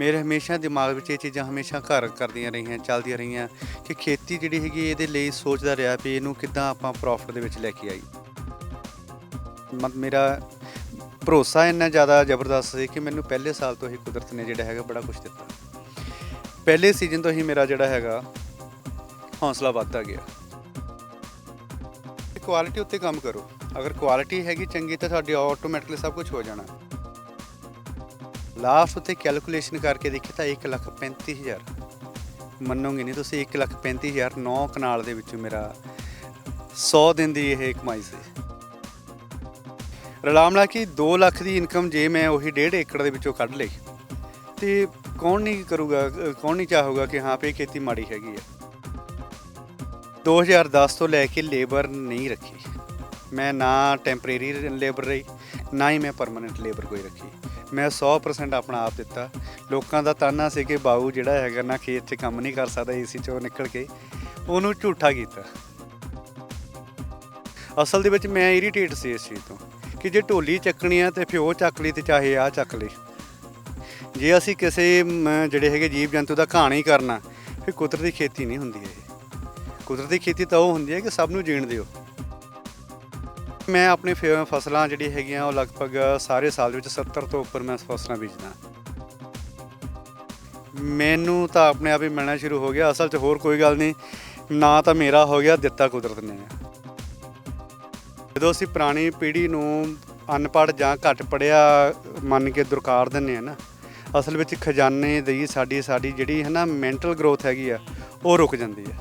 ਮੇਰੇ ਹਮੇਸ਼ਾ ਦਿਮਾਗ ਵਿੱਚ ਇਹ ਚੀਜ਼ਾਂ ਹਮੇਸ਼ਾ ਘਰ ਕਰਦੀਆਂ ਰਹੀਆਂ, ਚੱਲਦੀਆਂ ਰਹੀਆਂ ਕਿ ਖੇਤੀ ਜਿਹੜੀ ਹੈਗੀ ਇਹਦੇ ਲਈ ਸੋਚਦਾ ਰਿਹਾ ਵੀ ਇਹਨੂੰ ਕਿੱਦਾਂ ਆਪਾਂ ਪ੍ਰੋਫਿਟ ਦੇ ਵਿੱਚ ਲੈ ਕੇ ਆਈ। ਮੇਰਾ ਭਰੋਸਾ ਇੰਨਾ ਜ਼ਿਆਦਾ ਜ਼ਬਰਦਸਤ ਸੀ ਕਿ ਮੈਨੂੰ ਪਹਿਲੇ ਸਾਲ ਤੋਂ ਹੀ ਕੁਦਰਤ ਨੇ ਜਿਹੜਾ ਹੈਗਾ ਬੜਾ ਕੁਝ ਦਿੱਤਾ। ਪਹਿਲੇ ਸੀਜ਼ਨ ਤੋਂ ਹੀ ਮੇਰਾ ਜਿਹੜਾ ਹੈਗਾ ਹੌਸਲਾ ਵੱਧਦਾ ਗਿਆ। ਕੁਆਲਿਟੀ ਉੱਤੇ ਕੰਮ ਕਰੋ, ਅਗਰ ਕੁਆਲਿਟੀ ਹੈਗੀ ਚੰਗੀ ਤਾਂ ਤੁਹਾਡੀ ਆਟੋਮੈਟਿਕਲੀ ਸਭ ਕੁਝ ਹੋ ਜਾਣਾ। ਲਾਸਟ ਉੱਤੇ ਕੈਲਕੂਲੇਸ਼ਨ ਕਰਕੇ ਦੇਖੀ ਤਾਂ 1,35,000, ਮੰਨੋਗੇ ਨਹੀਂ ਤੁਸੀਂ, 1,35,000 9 ਕਨਾਲ ਦੇ ਵਿੱਚੋਂ ਮੇਰਾ 100 ਦਿਨ ਦੀ ਇਹ ਕਮਾਈ ਸੀ। ਰਲਾ ਮਿਲਾ ਕਿ 2 ਲੱਖ ਦੀ ਇਨਕਮ ਜੇ ਮੈਂ ਉਹੀ 1.5 ਏਕੜ ਦੇ ਵਿੱਚੋਂ ਕੱਢ ਲਈ ਤੇ ਕੌਣ ਨਹੀਂ ਕਰੂਗਾ, ਕੌਣ ਨਹੀਂ ਚਾਹੂਗਾ ਕਿ ਹਾਂ ਵੀ ਖੇਤੀ ਮਾੜੀ ਹੈਗੀ ਆ। 2010 ਤੋਂ ਲੈ ਕੇ ਲੇਬਰ ਨਹੀਂ ਰੱਖੀ ਮੈਂ, ਨਾ ਟੈਂਪਰੇਰੀ ਲੇਬਰ ਰਹੀ, ਨਾ ਹੀ ਮੈਂ ਪਰਮਾਨੈਂਟ ਲੇਬਰ ਕੋਈ ਰੱਖੀ। ਮੈਂ 100% ਆਪਣਾ ਆਪ ਦਿੱਤਾ। ਲੋਕਾਂ ਦਾ ਤਾਨਾ ਸੀ ਕਿ ਬਾਊ ਜਿਹੜਾ ਹੈਗਾ ਨਾ ਖੇਤ 'ਚ ਕੰਮ ਨਹੀਂ ਕਰ ਸਕਦਾ ਏਸੀ 'ਚੋਂ ਨਿਕਲ ਕੇ, ਉਹਨੂੰ ਝੂਠਾ ਕੀਤਾ। ਅਸਲ ਦੇ ਵਿੱਚ ਮੈਂ ਇਰੀਟੇਟ ਸੀ ਇਸ ਚੀਜ਼ ਤੋਂ ਕਿ ਜੇ ਢੋਲੀ ਚੱਕਣੀ ਆ ਤੇ ਫਿਰ ਉਹ ਚੱਕ ਲਈ ਤੇ ਚਾਹੇ ਆਹ ਚੱਕ ਲਈ। ਜੇ ਅਸੀਂ ਕਿਸੇ ਜਿਹੜੇ ਹੈਗੇ ਜੀਵ ਜੰਤੂ ਦਾ ਘਾਣ ਹੀ ਕਰਨਾ ਫਿਰ ਕੁਦਰਤੀ ਖੇਤੀ ਨਹੀਂ ਹੁੰਦੀ। ਇਹ ਕੁਦਰਤੀ ਖੇਤੀ ਤਾਂ ਉਹ ਹੁੰਦੀ ਹੈ ਕਿ ਸਭ ਨੂੰ ਜੀਣ ਦਿਓ। ਮੈਂ ਆਪਣੀ ਫਸਲਾਂ ਜਿਹੜੀ ਹੈਗੀਆਂ ਉਹ ਲਗਭਗ ਸਾਰੇ ਸਾਲ ਦੇ ਵਿੱਚ 70 ਤੋਂ ਉੱਪਰ ਮੈਂ ਫਸਲਾਂ ਬੀਜਦਾ। ਮੈਨੂੰ ਤਾਂ ਆਪਣੇ ਆਪ ਹੀ ਮਿਲਣਾ ਸ਼ੁਰੂ ਹੋ ਗਿਆ। ਅਸਲ 'ਚ ਹੋਰ ਕੋਈ ਗੱਲ ਨਹੀਂ, ਨਾ ਤਾਂ ਮੇਰਾ ਹੋ ਗਿਆ, ਦਿੱਤਾ ਕੁਦਰਤ ਨੇ। ਜਦੋਂ ਅਸੀਂ ਪੁਰਾਣੀ ਪੀੜ੍ਹੀ ਨੂੰ ਅਨਪੜ੍ਹ ਜਾਂ ਘੱਟ ਪੜ੍ਹਿਆ ਮੰਨ ਕੇ ਦੁਰਕਾਰ ਦਿੰਦੇ ਹਾਂ ਨਾ, ਅਸਲ ਵਿੱਚ ਖਜ਼ਾਨੇ ਦੀ ਸਾਡੀ ਜਿਹੜੀ ਹੈ ਨਾ ਮੈਂਟਲ ਗਰੋਥ ਹੈਗੀ ਆ ਉਹ ਰੁਕ ਜਾਂਦੀ ਹੈ।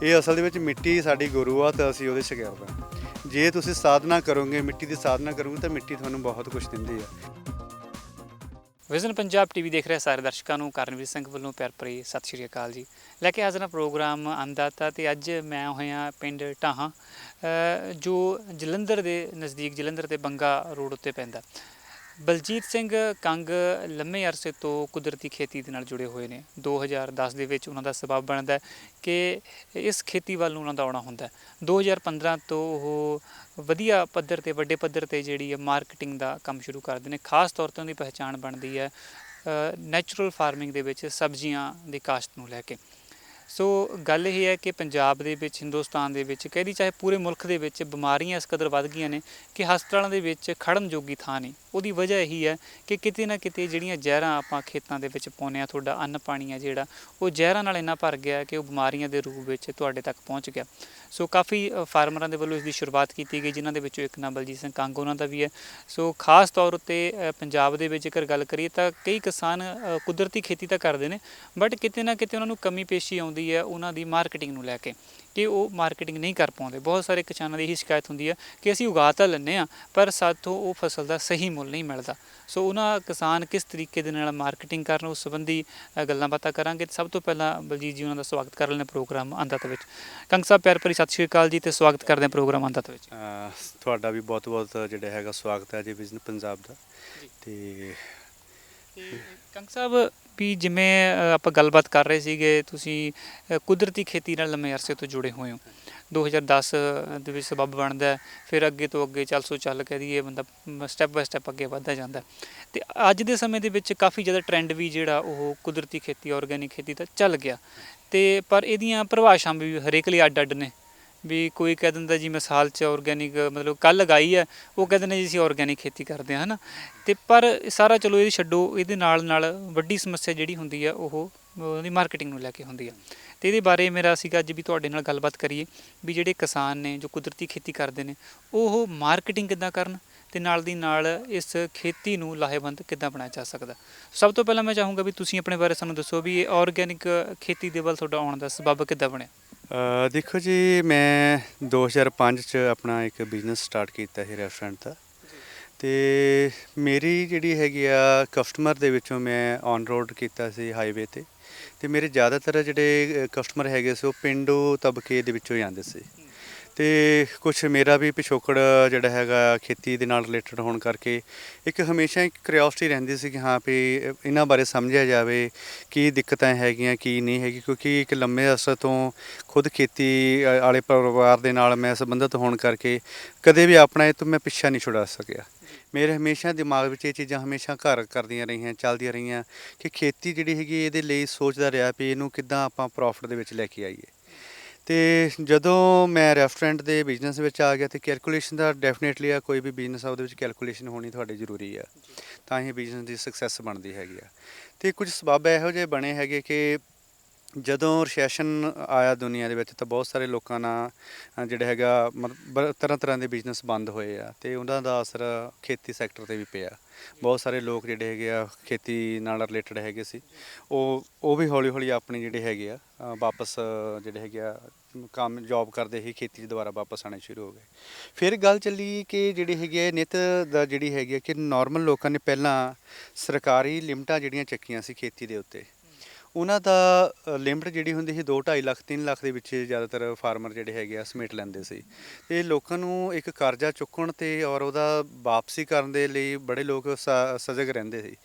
ਇਹ ਅਸਲ ਦੇ ਵਿੱਚ ਮਿੱਟੀ ਸਾਡੀ ਗੁਰੂ ਆ ਤਾਂ ਅਸੀਂ ਉਹਦੇ ਸ਼ਾਗਿਰਦ ਹਾਂ। ਜੇ ਤੁਸੀਂ ਸਾਧਨਾ ਕਰੋਗੇ, ਮਿੱਟੀ ਦੀ ਸਾਧਨਾ ਕਰੋਗੇ ਤਾਂ ਮਿੱਟੀ ਤੁਹਾਨੂੰ ਬਹੁਤ ਕੁਝ ਦਿੰਦੀ ਆ। ਵਿਜ਼ਨ ਪੰਜਾਬ ਟੀਵੀ ਦੇਖ ਰਹੇ ਸਾਰੇ ਦਰਸ਼ਕਾਂ ਨੂੰ ਕਰਨਵੀਰ ਸਿੰਘ ਵੱਲੋਂ ਪਿਆਰ ਭਰੀ ਸਤਿ ਸ਼੍ਰੀ ਅਕਾਲ ਜੀ। ਲੈ ਕੇ ਹਾਜ਼ਰ ਹਾਂ ਪ੍ਰੋਗਰਾਮ ਅੰਨਦਾਤਾ ਤੇ ਅੱਜ ਮੈਂ ਹੋਇਆ ਪਿੰਡ ਢਾਹਾਂ ਜੋ ਜਲੰਧਰ ਦੇ ਨਜ਼ਦੀਕ, ਜਲੰਧਰ ਤੇ ਬੰਗਾ ਰੋਡ ਉੱਤੇ ਪੈਂਦਾ। ਬਲਜੀਤ ਸਿੰਘ ਕੰਗ ਲੰਮੇ ਅਰਸੇ ਤੋਂ ਕੁਦਰਤੀ ਖੇਤੀ ਦੇ ਨਾਲ ਜੁੜੇ ਹੋਏ ਨੇ। 2010 ਦੇ ਵਿੱਚ ਉਹਨਾਂ ਦਾ ਸਬੱਬ ਬਣਦਾ ਕਿ ਇਸ ਖੇਤੀ ਵੱਲ ਨੂੰ ਉਹਨਾਂ ਦਾ ਆਉਣਾ ਹੁੰਦਾ। 2015 ਤੋਂ ਉਹ ਵਧੀਆ ਪੱਧਰ 'ਤੇ, ਵੱਡੇ ਪੱਧਰ 'ਤੇ ਜਿਹੜੀ ਹੈ ਮਾਰਕੀਟਿੰਗ ਦਾ ਕੰਮ ਸ਼ੁਰੂ ਕਰਦੇ ਨੇ। ਖਾਸ ਤੌਰ 'ਤੇ ਉਹਦੀ ਪਹਿਚਾਣ ਬਣਦੀ ਹੈ ਨੈਚੁਰਲ ਫਾਰਮਿੰਗ ਦੇ ਵਿੱਚ ਸਬਜ਼ੀਆਂ ਦੀ ਕਾਸ਼ਤ ਨੂੰ ਲੈ ਕੇ। ਸੋ ਗੱਲ ਇਹ ਹੈ ਕਿ ਪੰਜਾਬ ਦੇ ਵਿੱਚ, ਹਿੰਦੁਸਤਾਨ ਦੇ ਵਿੱਚ, ਕਹਿ ਦੀ ਚਾਹੇ ਪੂਰੇ ਮੁਲਕ ਦੇ ਵਿੱਚ ਬਿਮਾਰੀਆਂ ਇਸ ਕਦਰ ਵੱਧ ਗਈਆਂ ਨੇ ਕਿ ਹਸਪਤਾਲਾਂ ਦੇ ਵਿੱਚ ਖੜ੍ਹਨ ਜੋਗੀ ਥਾਂ ਨਹੀਂ। ਉਹਦੀ ਵਜ੍ਹਾ ਇਹੀ ਹੈ ਕਿ ਕਿਤੇ ਨਾ ਕਿਤੇ ਜਿਹੜੀਆਂ ਜ਼ਹਿਰਾਂ ਆਪਾਂ ਖੇਤਾਂ ਦੇ ਵਿੱਚ ਪਾਉਂਦੇ ਹਾਂ, ਤੁਹਾਡਾ ਅੰਨ ਪਾਣੀ ਹੈ ਜਿਹੜਾ ਉਹ ਜ਼ਹਿਰਾਂ ਨਾਲ ਇੰਨਾ ਭਰ ਗਿਆ ਕਿ ਉਹ ਬਿਮਾਰੀਆਂ ਦੇ ਰੂਪ ਵਿੱਚ ਤੁਹਾਡੇ ਤੱਕ ਪਹੁੰਚ ਗਿਆ। ਸੋ ਕਾਫੀ ਫਾਰਮਰਾਂ ਦੇ ਵੱਲੋਂ ਇਸ ਦੀ ਸ਼ੁਰੂਆਤ ਕੀਤੀ ਗਈ, ਜਿਨ੍ਹਾਂ ਦੇ ਵਿੱਚੋਂ ਇੱਕ ਨਾਮ ਬਲਜੀਤ ਸਿੰਘ ਕੰਗ ਉਹਨਾਂ ਦਾ ਵੀ ਹੈ। ਸੋ ਖਾਸ ਤੌਰ ਉੱਤੇ ਪੰਜਾਬ ਦੇ ਵਿੱਚ ਜੇਕਰ ਗੱਲ ਕਰੀਏ ਤਾਂ ਕਈ ਕਿਸਾਨ ਕੁਦਰਤੀ ਖੇਤੀ ਤਾਂ ਕਰਦੇ ਨੇ, ਬਟ ਕਿਤੇ ਨਾ ਕਿਤੇ ਉਹਨਾਂ ਨੂੰ ਕਮੀ ਪੇਸ਼ੀ ਆਉਂਦੀ ਹੈ ਉਹਨਾਂ ਦੀ ਮਾਰਕੀਟਿੰਗ ਨੂੰ ਲੈ ਕੇ ਕਿ ਉਹ ਮਾਰਕੀਟਿੰਗ ਨਹੀਂ ਕਰ ਪਾਉਂਦੇ। ਬਹੁਤ ਸਾਰੇ ਕਿਸਾਨਾਂ ਦੀ ਇਹੀ ਸ਼ਿਕਾਇਤ ਹੁੰਦੀ ਹੈ ਕਿ ਅਸੀਂ ਉਗਾ ਤਾਂ ਲੈਂਦੇ ਹਾਂ ਪਰ ਸਾਥੋਂ ਉਹ ਫਸਲ ਦਾ ਸਹੀ ਮੁੱਲ ਨਹੀਂ ਮਿਲਦਾ। ਸੋ ਉਹਨਾਂ ਕਿਸਾਨ ਕਿਸ ਤਰੀਕੇ ਦੇ ਨਾਲ ਮਾਰਕੀਟਿੰਗ ਕਰਨ ਉਸ ਸੰਬੰਧੀ ਗੱਲਾਂ ਬਾਤਾਂ ਕਰਾਂਗੇ। ਸਭ ਤੋਂ ਪਹਿਲਾਂ ਬਲਜੀਤ ਜੀ ਉਹਨਾਂ ਦਾ ਸਵਾਗਤ ਕਰ ਲੈਂਦੇ ਪ੍ਰੋਗਰਾਮ ਅੰਨਦਾਤਾ ਵਿੱਚ। ਕੰਗ ਸਾਹਿਬ ਪਿਆਰ ਭਰੀ ਸਤਿ ਸ਼੍ਰੀ ਅਕਾਲ ਜੀ ਤੇ ਸਵਾਗਤ ਕਰਦੇ ਹਾਂ ਪ੍ਰੋਗਰਾਮ ਅੰਨਦਾਤਾ ਵਿੱਚ। ਤੁਹਾਡਾ ਵੀ ਬਹੁਤ ਬਹੁਤ ਜਿਹੜਾ ਹੈਗਾ ਸਵਾਗਤ ਹੈ ਜੀ ਵਿਜ਼ਨ ਪੰਜਾਬ ਦਾ। ਤੇ ਕੰਗ ਸਾਹਿਬ ਵੀ ਜਿਵੇਂ ਆਪਾਂ ਗੱਲਬਾਤ ਕਰ ਰਹੇ ਸੀਗੇ, ਤੁਸੀਂ ਕੁਦਰਤੀ ਖੇਤੀ ਨਾਲ ਲੰਮੇ ਅਰਸੇ ਤੋਂ ਜੁੜੇ ਹੋਏ ਹੋ। 2010 ਦੇ ਵਿੱਚ ਸਬੱਬ ਬਣਦਾ, ਫਿਰ ਅੱਗੇ ਤੋਂ ਅੱਗੇ ਚੱਲ ਕਹਿ ਦਈਏ ਬੰਦਾ ਸਟੈਪ ਬਾਏ ਸਟੈਪ ਅੱਗੇ ਵੱਧਦਾ ਜਾਂਦਾ। ਅਤੇ ਅੱਜ ਦੇ ਸਮੇਂ ਦੇ ਵਿੱਚ ਕਾਫੀ ਜ਼ਿਆਦਾ ਟਰੈਂਡ ਵੀ ਜਿਹੜਾ ਉਹ ਕੁਦਰਤੀ ਖੇਤੀ, ਔਰਗੈਨਿਕ ਖੇਤੀ ਦਾ ਚੱਲ ਗਿਆ। ਅਤੇ ਪਰ ਇਹਦੀਆਂ ਪਰਿਭਾਸ਼ਾਵਾਂ ਵੀ ਹਰੇਕ ਲਈ ਅੱਡ ਅੱਡ ਨੇ। ਵੀ ਕੋਈ ਕਹਿ ਦਿੰਦਾ ਜੀ ਮਿਸਾਲ 'ਚ ਔਰਗੈਨਿਕ ਮਤਲਬ ਕੱਲ੍ਹ ਲਗਾਈ ਹੈ, ਉਹ ਕਹਿ ਦਿੰਦੇ ਜੀ ਅਸੀਂ ਔਰਗੈਨਿਕ ਖੇਤੀ ਕਰਦੇ ਹਾਂ, ਹੈ ਨਾ। ਅਤੇ ਪਰ ਸਾਰਾ ਚਲੋ ਇਹ ਛੱਡੋ, ਇਹਦੇ ਨਾਲ ਵੱਡੀ ਸਮੱਸਿਆ ਜਿਹੜੀ ਹੁੰਦੀ ਆ ਉਹ ਉਹਦੀ ਮਾਰਕੀਟਿੰਗ ਨੂੰ ਲੈ ਕੇ ਹੁੰਦੀ ਆ। ਅਤੇ ਇਹਦੇ ਬਾਰੇ ਮੇਰਾ ਸੀਗਾ ਅੱਜ ਵੀ ਤੁਹਾਡੇ ਨਾਲ ਗੱਲਬਾਤ ਕਰੀਏ ਵੀ ਜਿਹੜੇ ਕਿਸਾਨ ਨੇ ਜੋ ਕੁਦਰਤੀ ਖੇਤੀ ਕਰਦੇ ਨੇ ਉਹ ਮਾਰਕੀਟਿੰਗ ਕਿੱਦਾਂ ਕਰਨ ਅਤੇ ਨਾਲ ਦੀ ਨਾਲ ਇਸ ਖੇਤੀ ਨੂੰ ਲਾਹੇਵੰਦ ਕਿੱਦਾਂ ਬਣਾਇਆ ਜਾ ਸਕਦਾ। ਸਭ ਤੋਂ ਪਹਿਲਾਂ ਮੈਂ ਚਾਹੂੰਗਾ ਵੀ ਤੁਸੀਂ ਆਪਣੇ ਬਾਰੇ ਸਾਨੂੰ ਦੱਸੋ ਵੀ ਇਹ ਔਰਗੈਨਿਕ ਖੇਤੀ ਦੇ ਵੱਲ ਤੁਹਾਡਾ ਆਉਣ ਦਾ ਸਬੱਬ ਕਿੱਦਾਂ ਬਣਿਆ। ਦੇਖੋ ਜੀ, ਮੈਂ 2005 'ਚ ਆਪਣਾ ਇੱਕ ਬਿਜ਼ਨਸ ਸਟਾਰਟ ਕੀਤਾ ਸੀ ਰੈਸਟੋਰੈਂਟ ਦਾ। ਅਤੇ ਮੇਰੀ ਜਿਹੜੀ ਹੈਗੀ ਆ ਕਸਟਮਰ ਦੇ ਵਿੱਚੋਂ ਮੈਂ ਔਨ ਰੋਡ ਕੀਤਾ ਸੀ ਹਾਈਵੇ 'ਤੇ, ਅਤੇ ਮੇਰੇ ਜ਼ਿਆਦਾਤਰ ਜਿਹੜੇ ਕਸਟਮਰ ਹੈਗੇ ਸੀ ਉਹ ਪੇਂਡੂ ਤਬਕੇ ਦੇ ਵਿੱਚੋਂ ਹੀ ਆਉਂਦੇ ਸੀ। ਅਤੇ ਕੁਛ ਮੇਰਾ ਵੀ ਪਿਛੋਕੜ ਜਿਹੜਾ ਹੈਗਾ ਖੇਤੀ ਦੇ ਨਾਲ ਰਿਲੇਟਡ ਹੋਣ ਕਰਕੇ ਇੱਕ ਹਮੇਸ਼ਾ ਇੱਕ ਕਿਉਰਿਓਸਿਟੀ ਰਹਿੰਦੀ ਸੀ ਕਿ ਹਾਂ ਵੀ ਇਹਨਾਂ ਬਾਰੇ ਸਮਝਿਆ ਜਾਵੇ, ਕੀ ਦਿੱਕਤਾਂ ਹੈਗੀਆਂ ਕੀ ਨਹੀਂ ਹੈਗੀ। ਕਿਉਂਕਿ ਇੱਕ ਲੰਮੇ ਅਰਸੇ ਤੋਂ ਖੁਦ ਖੇਤੀ ਵਾਲੇ ਪਰਿਵਾਰ ਦੇ ਨਾਲ ਮੈਂ ਸੰਬੰਧਿਤ ਹੋਣ ਕਰਕੇ ਕਦੇ ਵੀ ਆਪਣਾ ਇਹ ਤੋਂ ਮੈਂ ਪਿੱਛਾ ਨਹੀਂ ਛੁਡਾ ਸਕਿਆ। ਮੇਰੇ ਹਮੇਸ਼ਾ ਦਿਮਾਗ ਵਿੱਚ ਇਹ ਚੀਜ਼ਾਂ ਹਮੇਸ਼ਾ ਘਰ ਕਰਦੀਆਂ ਰਹੀਆਂ, ਚੱਲਦੀਆਂ ਰਹੀਆਂ ਕਿ ਖੇਤੀ ਜਿਹੜੀ ਹੈਗੀ ਇਹਦੇ ਲਈ ਸੋਚਦਾ ਰਿਹਾ ਵੀ ਇਹਨੂੰ ਕਿੱਦਾਂ ਆਪਾਂ ਪ੍ਰੋਫਿਟ ਦੇ ਵਿੱਚ ਲੈ ਕੇ ਆਈਏ। ਤੇ ਜਦੋਂ ਮੈਂ ਰੈਸਟੋਰੈਂਟ ਦੇ ਬਿਜ਼ਨਸ ਵਿੱਚ ਆ ਗਿਆ ਤੇ ਕੈਲਕੂਲੇਸ਼ਨ ਦਾ ਡੈਫੀਨੇਟਲੀ ਆ, ਕੋਈ ਵੀ ਬਿਜ਼ਨਸ ਆ ਉਹਦੇ ਵਿੱਚ ਕੈਲਕੂਲੇਸ਼ਨ ਹੋਣੀ ਤੁਹਾਡੀ ਜ਼ਰੂਰੀ ਆ, ਤਾਂ ਹੀ ਬਿਜ਼ਨਸ ਦੀ ਸਕਸੈਸ ਬਣਦੀ ਹੈਗੀ ਆ। ਤੇ ਕੁਝ ਸਬੱਬ ਇਹੋ ਜਿਹੇ ਬਣੇ ਹੈਗੇ ਕਿ ਜਦੋਂ ਰਿਸੈਸ਼ਨ ਆਇਆ ਦੁਨੀਆ ਦੇ ਵਿੱਚ ਤਾਂ ਬਹੁਤ ਸਾਰੇ ਲੋਕਾਂ ਨਾਲ ਜਿਹੜਾ ਹੈਗਾ ਮਤਲਬ ਤਰ੍ਹਾਂ ਤਰ੍ਹਾਂ ਦੇ ਬਿਜ਼ਨਸ ਬੰਦ ਹੋਏ ਆ ਤੇ ਉਹਨਾਂ ਦਾ ਅਸਰ ਖੇਤੀ ਸੈਕਟਰ ਤੇ ਵੀ ਪਿਆ। ਬਹੁਤ ਸਾਰੇ ਲੋਕ ਜਿਹੜੇ ਹੈਗੇ ਆ ਖੇਤੀ ਨਾਲ ਰਿਲੇਟਡ ਹੈਗੇ ਸੀ, ਉਹ ਵੀ ਹੌਲੀ ਹੌਲੀ ਆਪਣੀ ਜਿਹੜੇ ਹੈਗੇ ਆ ਵਾਪਸ ਜਿਹੜੇ ਹੈਗੇ ਆ ਕੰਮ ਜੌਬ ਕਰਦੇ ਹੀ ਖੇਤੀ 'ਚ ਦੁਬਾਰਾ ਵਾਪਸ ਆਉਣੇ ਸ਼ੁਰੂ ਹੋ ਗਏ। ਫਿਰ ਗੱਲ ਚੱਲੀ ਕਿ ਜਿਹੜੀ ਹੈਗੀ ਆ ਨਿੱਤ ਦਾ ਜਿਹੜੀ ਹੈਗੀ ਆ ਕਿ ਨਾਰਮਲ ਲੋਕਾਂ ਨੇ ਪਹਿਲਾਂ ਸਰਕਾਰੀ ਲਿਮਟਾਂ ਜਿਹੜੀਆਂ ਚੱਕੀਆਂ ਸੀ ਖੇਤੀ ਦੇ ਉੱਤੇ, ਉਹਨਾਂ ਦਾ ਲਿਮਟ ਜਿਹੜੀ ਹੁੰਦੀ ਸੀ 2-2.5 ਲੱਖ 3 ਲੱਖ ਦੇ ਵਿੱਚ ਜ਼ਿਆਦਾਤਰ ਫਾਰਮਰ ਜਿਹੜੇ ਹੈਗੇ ਆ ਸਮੇਟ ਲੈਂਦੇ ਸੀ। ਤੇ ਲੋਕਾਂ ਨੂੰ ਇੱਕ ਕਰਜ਼ਾ ਚੁੱਕਣ ਤੇ ਔਰ ਉਹਦਾ ਵਾਪਸੀ ਕਰਨ ਦੇ ਲਈ ਬੜੇ ਲੋਕ ਸਜਗ ਰਹਿੰਦੇ ਸੀ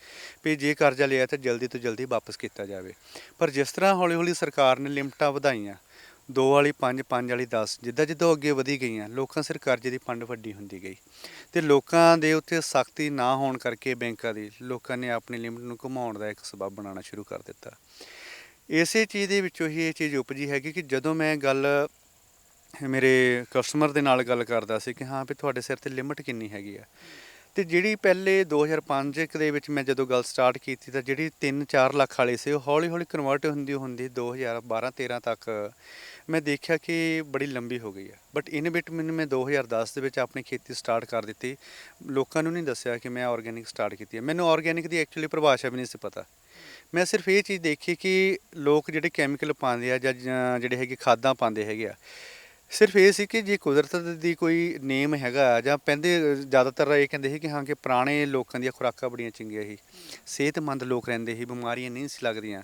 ਵੀ ਜੇ ਕਰਜ਼ਾ ਲਿਆ ਤਾਂ ਜਲਦੀ ਤੋਂ ਜਲਦੀ ਵਾਪਸ ਕੀਤਾ ਜਾਵੇ। ਪਰ ਜਿਸ ਤਰ੍ਹਾਂ ਹੌਲੀ ਹੌਲੀ ਸਰਕਾਰ ਨੇ ਲਿਮਟਾਂ ਵਧਾਈਆਂ, 2 ਵਾਲੀ 5, 5 ਵਾਲੀ 10, ਜਿੱਦਾਂ ਜਿੱਦਾਂ ਅੱਗੇ ਵਧੀ ਗਈਆਂ ਲੋਕਾਂ ਸਿਰ ਕਰਜ਼ੇ ਦੀ ਪੰਡ ਵੱਡੀ ਹੁੰਦੀ ਗਈ ਤੇ ਲੋਕਾਂ ਦੇ ਉੱਤੇ ਸਖਤੀ ਨਾ ਹੋਣ ਕਰਕੇ ਬੈਂਕਾਂ ਦੀ ਲੋਕਾਂ ਨੇ ਆਪਣੀ ਲਿਮਟ ਨੂੰ ਘੁਮਾਉਣ ਦਾ ਇੱਕ ਸਬੱਬ ਬਣਾਉਣਾ ਸ਼ੁਰੂ ਕਰ ਦਿੱਤਾ। ਇਸੇ ਚੀਜ਼ ਦੇ ਵਿੱਚੋਂ ਹੀ ਇਹ ਚੀਜ਼ ਉਪਜੀ ਹੈਗੀ ਕਿ ਜਦੋਂ ਮੈਂ ਗੱਲ ਮੇਰੇ ਕਸਟਮਰ ਦੇ ਨਾਲ ਗੱਲ ਕਰਦਾ ਸੀ ਕਿ ਹਾਂ ਵੀ ਤੁਹਾਡੇ ਸਿਰ 'ਤੇ ਲਿਮਟ ਕਿੰਨੀ ਹੈਗੀ ਆ, ਤੇ ਜਿਹੜੀ ਪਹਿਲੇ 2005 ਦੇ ਵਿੱਚ ਮੈਂ ਜਦੋਂ ਗੱਲ ਸਟਾਰਟ ਕੀਤੀ ਤਾਂ ਜਿਹੜੀ 3-4 ਲੱਖ ਵਾਲੀ ਸੀ ਉਹ ਹੌਲੀ ਹੌਲੀ ਕਨਵਰਟ ਹੁੰਦੀ 2012-13 ਤੱਕ ਮੈਂ ਦੇਖਿਆ ਕਿ ਬੜੀ ਲੰਬੀ ਹੋ ਗਈ ਆ। ਬਟ ਇਨ ਬਿਟ ਮੈਨੂੰ ਮੈਂ 2010 ਦੇ ਵਿੱਚ ਆਪਣੀ ਖੇਤੀ ਸਟਾਰਟ ਕਰ ਦਿੱਤੀ। ਲੋਕਾਂ ਨੂੰ ਨਹੀਂ ਦੱਸਿਆ ਕਿ ਮੈਂ ਆਰਗੈਨਿਕ ਸਟਾਰਟ ਕੀਤੀ ਹੈ। ਮੈਨੂੰ ਆਰਗੈਨਿਕ ਦੀ ਐਕਚੁਅਲੀ ਪਰਿਭਾਸ਼ਾ ਵੀ ਨਹੀਂ ਸੀ ਪਤਾ। ਮੈਂ ਸਿਰਫ ਇਹ ਚੀਜ਼ ਦੇਖੀ ਕਿ ਲੋਕ ਜਿਹੜੇ ਕੈਮੀਕਲ ਪਾਉਂਦੇ ਆ ਜਾਂ ਜਿਹੜੇ ਹੈਗੇ ਖਾਦਾਂ ਪਾਉਂਦੇ ਹੈਗੇ ਆ, ਸਿਰਫ ਇਹ ਸੀ ਕਿ ਜੇ ਕੁਦਰਤ ਦੀ ਕੋਈ ਨੇਮ ਹੈਗਾ ਜਾਂ ਕਹਿੰਦੇ ਜ਼ਿਆਦਾਤਰ ਇਹ ਕਹਿੰਦੇ ਸੀ ਕਿ ਹਾਂ ਕਿ ਪੁਰਾਣੇ ਲੋਕਾਂ ਦੀਆਂ ਖੁਰਾਕਾਂ ਬੜੀਆਂ ਚੰਗੀਆਂ ਸੀ, ਸਿਹਤਮੰਦ ਲੋਕ ਰਹਿੰਦੇ ਸੀ, ਬਿਮਾਰੀਆਂ ਨਹੀਂ ਸੀ ਲੱਗਦੀਆਂ।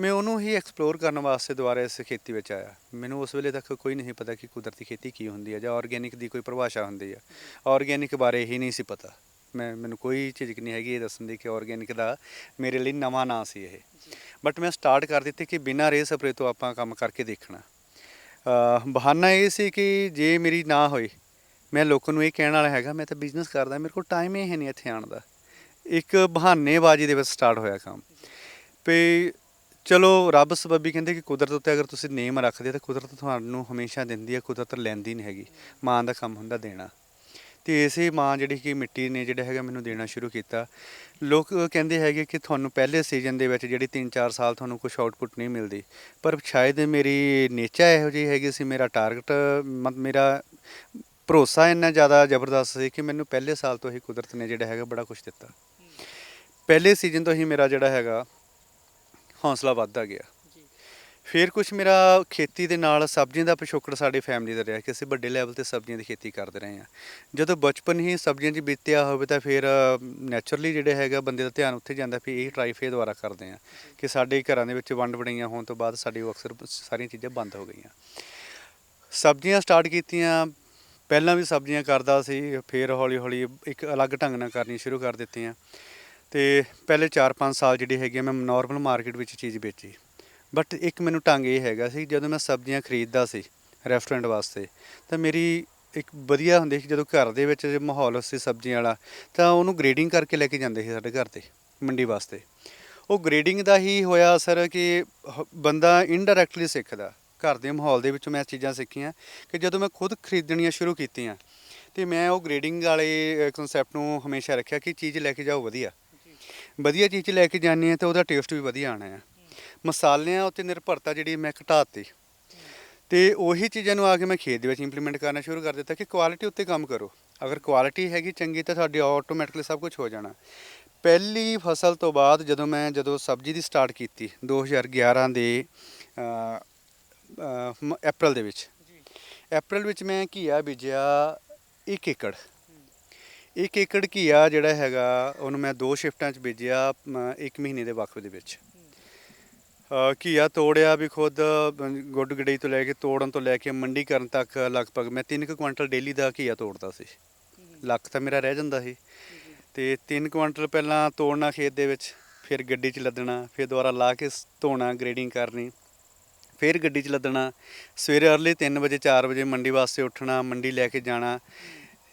ਮੈਂ ਉਹਨੂੰ ਹੀ ਐਕਸਪਲੋਰ ਕਰਨ ਵਾਸਤੇ ਦੁਬਾਰਾ ਇਸ ਖੇਤੀ ਵਿੱਚ ਆਇਆ। ਮੈਨੂੰ ਉਸ ਵੇਲੇ ਤੱਕ ਕੋਈ ਨਹੀਂ ਪਤਾ ਕਿ ਕੁਦਰਤੀ ਖੇਤੀ ਕੀ ਹੁੰਦੀ ਹੈ ਜਾਂ ਆਰਗੈਨਿਕ ਦੀ ਕੋਈ ਪਰਿਭਾਸ਼ਾ ਹੁੰਦੀ ਹੈ। ਆਰਗੈਨਿਕ ਬਾਰੇ ਹੀ ਨਹੀਂ ਸੀ ਪਤਾ। ਮੈਨੂੰ ਕੋਈ ਝਿਜਕ ਨਹੀਂ ਹੈਗੀ ਇਹ ਦੱਸਣ ਦੀ ਕਿ ਆਰਗੈਨਿਕ ਦਾ ਮੇਰੇ ਲਈ ਨਵਾਂ ਨਾਂ ਸੀ ਇਹ। ਬਟ ਮੈਂ ਸਟਾਰਟ ਕਰ ਦਿੱਤੀ ਕਿ ਬਿਨਾਂ ਰੇਹ ਸਪਰੇ ਤੋਂ ਆਪਾਂ ਕੰਮ ਕਰਕੇ ਦੇਖਣਾ। ਬਹਾਨਾ ਇਹ ਸੀ ਕਿ ਜੇ ਮੇਰੀ ਨਾ ਹੋਈ, ਮੈਂ ਲੋਕਾਂ ਨੂੰ ਇਹ ਕਹਿਣ ਵਾਲਾ ਹੈਗਾ ਮੈਂ ਤਾਂ ਬਿਜ਼ਨਸ ਕਰਦਾ, ਮੇਰੇ ਕੋਲ ਟਾਈਮ ਹੀ ਹੈ ਨਹੀਂ ਇੱਥੇ ਆਉਣ ਦਾ। ਇੱਕ ਬਹਾਨੇਬਾਜ਼ੀ ਦੇ ਵਿੱਚ ਸਟਾਰਟ ਹੋਇਆ ਕੰਮ। ਵੀ ਚਲੋ ਰੱਬ ਸਬੱਬੀ ਕਹਿੰਦੇ ਕਿ ਕੁਦਰਤ ਉੱਤੇ ਅਗਰ ਤੁਸੀਂ ਨੇਮ ਰੱਖਦੇ ਤਾਂ ਕੁਦਰਤ ਤੁਹਾਨੂੰ ਹਮੇਸ਼ਾ ਦਿੰਦੀ ਹੈ, ਕੁਦਰਤ ਲੈਂਦੀ ਨਹੀਂ ਹੈਗੀ। ਮਾਂ ਦਾ ਕੰਮ ਹੁੰਦਾ ਦੇਣਾ, ਅਤੇ ਇਸੇ ਮਾਂ ਜਿਹੜੀ ਕਿ ਮਿੱਟੀ ਨੇ ਜਿਹੜਾ ਹੈਗਾ ਮੈਨੂੰ ਦੇਣਾ ਸ਼ੁਰੂ ਕੀਤਾ। ਲੋਕ ਕਹਿੰਦੇ ਹੈਗੇ ਕਿ ਤੁਹਾਨੂੰ ਪਹਿਲੇ ਸੀਜ਼ਨ ਦੇ ਵਿੱਚ ਜਿਹੜੀ 3-4 ਸਾਲ ਤੁਹਾਨੂੰ ਕੁਛ ਆਊਟਪੁੱਟ ਨਹੀਂ ਮਿਲਦੀ, ਪਰ ਸ਼ਾਇਦ ਮੇਰੀ ਨੇਚਰ ਇਹੋ ਜਿਹੀ ਹੈਗੀ ਸੀ, ਮੇਰਾ ਟਾਰਗੇਟ ਮੇਰਾ ਭਰੋਸਾ ਇੰਨਾ ਜ਼ਿਆਦਾ ਜ਼ਬਰਦਸਤ ਸੀ ਕਿ ਮੈਨੂੰ ਪਹਿਲੇ ਸਾਲ ਤੋਂ ਹੀ ਕੁਦਰਤ ਨੇ ਜਿਹੜਾ ਹੈਗਾ ਬੜਾ ਕੁਛ ਦਿੱਤਾ। ਪਹਿਲੇ ਸੀਜ਼ਨ ਤੋਂ ਹੀ ਮੇਰਾ ਜਿਹੜਾ ਹੈਗਾ ਹੌਸਲਾ ਵੱਧਦਾ ਗਿਆ। ਫਿਰ ਕੁਛ ਮੇਰਾ ਖੇਤੀ ਦੇ ਨਾਲ ਸਬਜ਼ੀਆਂ ਦਾ ਪਿਛੋਕੜ ਸਾਡੀ ਫੈਮਿਲੀ ਦਾ ਰਿਹਾ ਕਿ ਅਸੀਂ ਵੱਡੇ ਲੈਵਲ 'ਤੇ ਸਬਜ਼ੀਆਂ ਦੀ ਖੇਤੀ ਕਰਦੇ ਰਹੇ ਹਾਂ। ਜਦੋਂ ਬਚਪਨ ਹੀ ਸਬਜ਼ੀਆਂ 'ਚ ਬੀਤਿਆ ਹੋਵੇ ਤਾਂ ਫਿਰ ਨੈਚੁਰਲੀ ਜਿਹੜਾ ਹੈਗਾ ਬੰਦੇ ਦਾ ਧਿਆਨ ਉੱਥੇ ਜਾਂਦਾ ਵੀ ਇਹ ਟਰਾਈ ਫੇਰ ਦੁਬਾਰਾ ਕਰਦੇ ਹਾਂ ਕਿ ਸਾਡੇ ਘਰਾਂ ਦੇ ਵਿੱਚ ਵੰਡ ਵਡਾਈਆਂ ਹੋਣ ਤੋਂ ਬਾਅਦ ਸਾਡੀ ਉਹ ਅਕਸਰ ਸਾਰੀਆਂ ਚੀਜ਼ਾਂ ਬੰਦ ਹੋ ਗਈਆਂ। ਸਬਜ਼ੀਆਂ ਸਟਾਰਟ ਕੀਤੀਆਂ, ਪਹਿਲਾਂ ਵੀ ਸਬਜ਼ੀਆਂ ਕਰਦਾ ਸੀ, ਫਿਰ ਹੌਲੀ ਹੌਲੀ ਇੱਕ ਅਲੱਗ ਢੰਗ ਨਾਲ ਕਰਨੀ ਸ਼ੁਰੂ ਕਰ ਦਿੱਤੀਆਂ। ਅਤੇ ਪਹਿਲੇ 4-5 ਸਾਲ ਜਿਹੜੀ ਹੈਗੀ ਮੈਂ ਨੋਰਮਲ ਮਾਰਕੀਟ ਵਿੱਚ ਚੀਜ਼ ਵੇਚੀ। ਬਟ ਇੱਕ ਮੈਨੂੰ ਢੰਗ ਇਹ ਹੈਗਾ ਸੀ, ਜਦੋਂ ਮੈਂ ਸਬਜ਼ੀਆਂ ਖਰੀਦਦਾ ਸੀ ਰੈਸਟੋਰੈਂਟ ਵਾਸਤੇ ਤਾਂ ਮੇਰੀ ਇੱਕ ਵਧੀਆ ਹੁੰਦੀ ਸੀ, ਜਦੋਂ ਘਰ ਦੇ ਵਿੱਚ ਮਾਹੌਲ ਸੀ ਸਬਜ਼ੀਆਂ ਵਾਲਾ ਤਾਂ ਉਹਨੂੰ ਗ੍ਰੇਡਿੰਗ ਕਰਕੇ ਲੈ ਕੇ ਜਾਂਦੇ ਸੀ ਸਾਡੇ ਘਰ 'ਤੇ ਮੰਡੀ ਵਾਸਤੇ। ਉਹ ਗ੍ਰੇਡਿੰਗ ਦਾ ਹੀ ਹੋਇਆ ਅਸਰ ਕਿ ਬੰਦਾ ਇਨਡਾਇਰੈਕਟਲੀ ਸਿੱਖਦਾ। ਘਰ ਦੇ ਮਾਹੌਲ ਦੇ ਵਿੱਚੋਂ ਮੈਂ ਚੀਜ਼ਾਂ ਸਿੱਖੀਆਂ ਕਿ ਜਦੋਂ ਮੈਂ ਖੁਦ ਖਰੀਦਣੀਆਂ ਸ਼ੁਰੂ ਕੀਤੀਆਂ ਅਤੇ ਮੈਂ ਉਹ ਗ੍ਰੇਡਿੰਗ ਵਾਲੇ ਕਨਸੈਪਟ ਨੂੰ ਹਮੇਸ਼ਾ ਰੱਖਿਆ ਕਿ ਚੀਜ਼ ਲੈ ਕੇ ਜਾਓ ਵਧੀਆ ਚੀਜ਼ ਲੈ ਕੇ ਜਾਂਦੀ ਹੈ ਤਾਂ ਉਹਦਾ ਟੇਸਟ ਵੀ ਵਧੀਆ ਆਉਣਾ ਆ। ਮਸਾਲਿਆਂ ਉੱਤੇ ਨਿਰਭਰਤਾ ਜਿਹੜੀ ਮੈਂ ਘਟਾ ਦਿੱਤੀ ਅਤੇ ਉਹੀ ਚੀਜ਼ਾਂ ਨੂੰ ਆ ਕੇ ਮੈਂ ਖੇਤ ਦੇ ਵਿੱਚ ਇੰਪਲੀਮੈਂਟ ਕਰਨਾ ਸ਼ੁਰੂ ਕਰ ਦਿੱਤਾ ਕਿ ਕੁਆਲਿਟੀ ਉੱਤੇ ਕੰਮ ਕਰੋ। ਅਗਰ ਕੁਆਲਿਟੀ ਹੈਗੀ ਚੰਗੀ ਤਾਂ ਤੁਹਾਡੀ ਆਟੋਮੈਟਿਕਲੀ ਸਭ ਕੁਝ ਹੋ ਜਾਣਾ। ਪਹਿਲੀ ਫਸਲ ਤੋਂ ਬਾਅਦ ਜਦੋਂ ਸਬਜ਼ੀ ਦੀ ਸਟਾਰਟ ਕੀਤੀ 2011 ਦੇ ਅਪ੍ਰੈਲ ਦੇ ਵਿੱਚ, ਅਪ੍ਰੈਲ ਵਿੱਚ ਮੈਂ ਘੀਆ ਬੀਜਿਆ 1 ਏਕੜ। 1 ਏਕੜ ਘੀਆ ਜਿਹੜਾ ਹੈਗਾ ਉਹਨੂੰ ਮੈਂ 2 ਸ਼ਿਫਟਾਂ 'ਚ ਬੀਜਿਆ 1 ਮਹੀਨੇ ਦੇ ਵਕਤ ਦੇ ਵਿੱਚ। ਘੀਆ ਤੋੜਿਆ ਵੀ ਖੁਦ, ਗੁੱਡ ਗਡਈ ਤੋਂ ਲੈ ਕੇ ਤੋੜਨ ਤੋਂ ਲੈ ਕੇ ਮੰਡੀ ਕਰਨ ਤੱਕ ਲਗਭਗ ਮੈਂ 3 ਕੁਇੰਟਲ ਡੇਲੀ ਦਾ ਘੀਆ ਤੋੜਦਾ ਸੀ। ਲੱਕ ਤਾਂ ਮੇਰਾ ਰਹਿ ਜਾਂਦਾ ਸੀ ਅਤੇ 3 ਕੁਇੰਟਲ ਪਹਿਲਾਂ ਤੋੜਨਾ ਖੇਤ ਦੇ ਵਿੱਚ, ਫਿਰ ਗੱਡੀ 'ਚ ਲੱਦਣਾ, ਫਿਰ ਦੁਬਾਰਾ ਲਾ ਕੇ ਧੋਣਾ, ਗ੍ਰੇਡਿੰਗ ਕਰਨੀ, ਫਿਰ ਗੱਡੀ 'ਚ ਲੱਦਣਾ, ਸਵੇਰੇ ਅਰਲੀ 3 ਵਜੇ 4 ਵਜੇ ਮੰਡੀ ਵਾਸਤੇ ਉੱਠਣਾ, ਮੰਡੀ ਲੈ ਕੇ ਜਾਣਾ।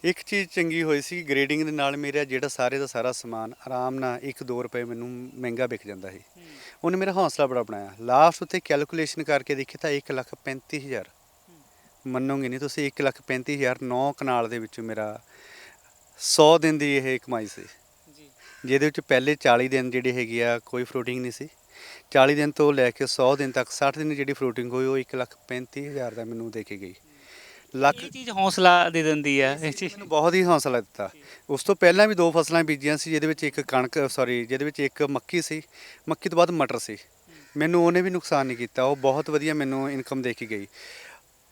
ਇੱਕ ਚੀਜ਼ ਚੰਗੀ ਹੋਈ ਸੀ, ਗ੍ਰੇਡਿੰਗ ਦੇ ਨਾਲ ਮੇਰਾ ਜਿਹੜਾ ਸਾਰੇ ਦਾ ਸਾਰਾ ਸਮਾਨ ਆਰਾਮ ਨਾਲ 1-2 ਰੁਪਏ ਮੈਨੂੰ ਮਹਿੰਗਾ ਵਿਕ ਜਾਂਦਾ ਸੀ। ਉਹਨੇ ਮੇਰਾ ਹੌਸਲਾ ਬੜਾ ਬਣਾਇਆ। ਲਾਸਟ ਉੱਤੇ ਕੈਲਕੂਲੇਸ਼ਨ ਕਰਕੇ ਦੇਖੀ ਤਾਂ 1,35,000, ਮੰਨੋਗੇ ਨਹੀਂ ਤੁਸੀਂ, 1,35,000 9 ਕਨਾਲ ਦੇ ਵਿੱਚੋਂ ਮੇਰਾ 100 ਦਿਨ ਦੀ ਇਹ ਕਮਾਈ ਸੀ, ਜਿਹਦੇ ਵਿੱਚ ਪਹਿਲੇ 40 ਦਿਨ ਜਿਹੜੇ ਹੈਗੇ ਆ ਕੋਈ ਫਰੂਟਿੰਗ ਨਹੀਂ ਸੀ। 40 ਦਿਨ ਤੋਂ ਲੈ ਕੇ 100 ਦਿਨ ਤੱਕ 60 ਦਿਨ ਜਿਹੜੀ ਫਰੂਟਿੰਗ ਹੋਈ ਉਹ 1,35,000 ਦਾ ਮੈਨੂੰ ਦੇ ਕੇ ਗਈ। ਲੱਖ ਇਹ ਚੀਜ਼ ਹੌਸਲਾ ਦੇ ਦਿੰਦੀ ਆ ਇਹ ਚੀਜ਼। ਮੈਨੂੰ ਬਹੁਤ ਹੀ ਹੌਸਲਾ ਦਿੱਤਾ। ਉਸ ਤੋਂ ਪਹਿਲਾਂ ਵੀ 2 ਫਸਲਾਂ ਬੀਜੀਆਂ ਸੀ, ਜਿਹਦੇ ਵਿੱਚ ਇੱਕ ਕਣਕ ਜਿਹਦੇ ਵਿੱਚ ਇੱਕ ਮੱਕੀ ਸੀ, ਮੱਕੀ ਤੋਂ ਬਾਅਦ ਮਟਰ ਸੀ। ਮੈਨੂੰ ਉਹਨੇ ਵੀ ਨੁਕਸਾਨ ਨਹੀਂ ਕੀਤਾ, ਉਹ ਬਹੁਤ ਵਧੀਆ ਮੈਨੂੰ ਇਨਕਮ ਦੇ ਕੇ ਗਈ।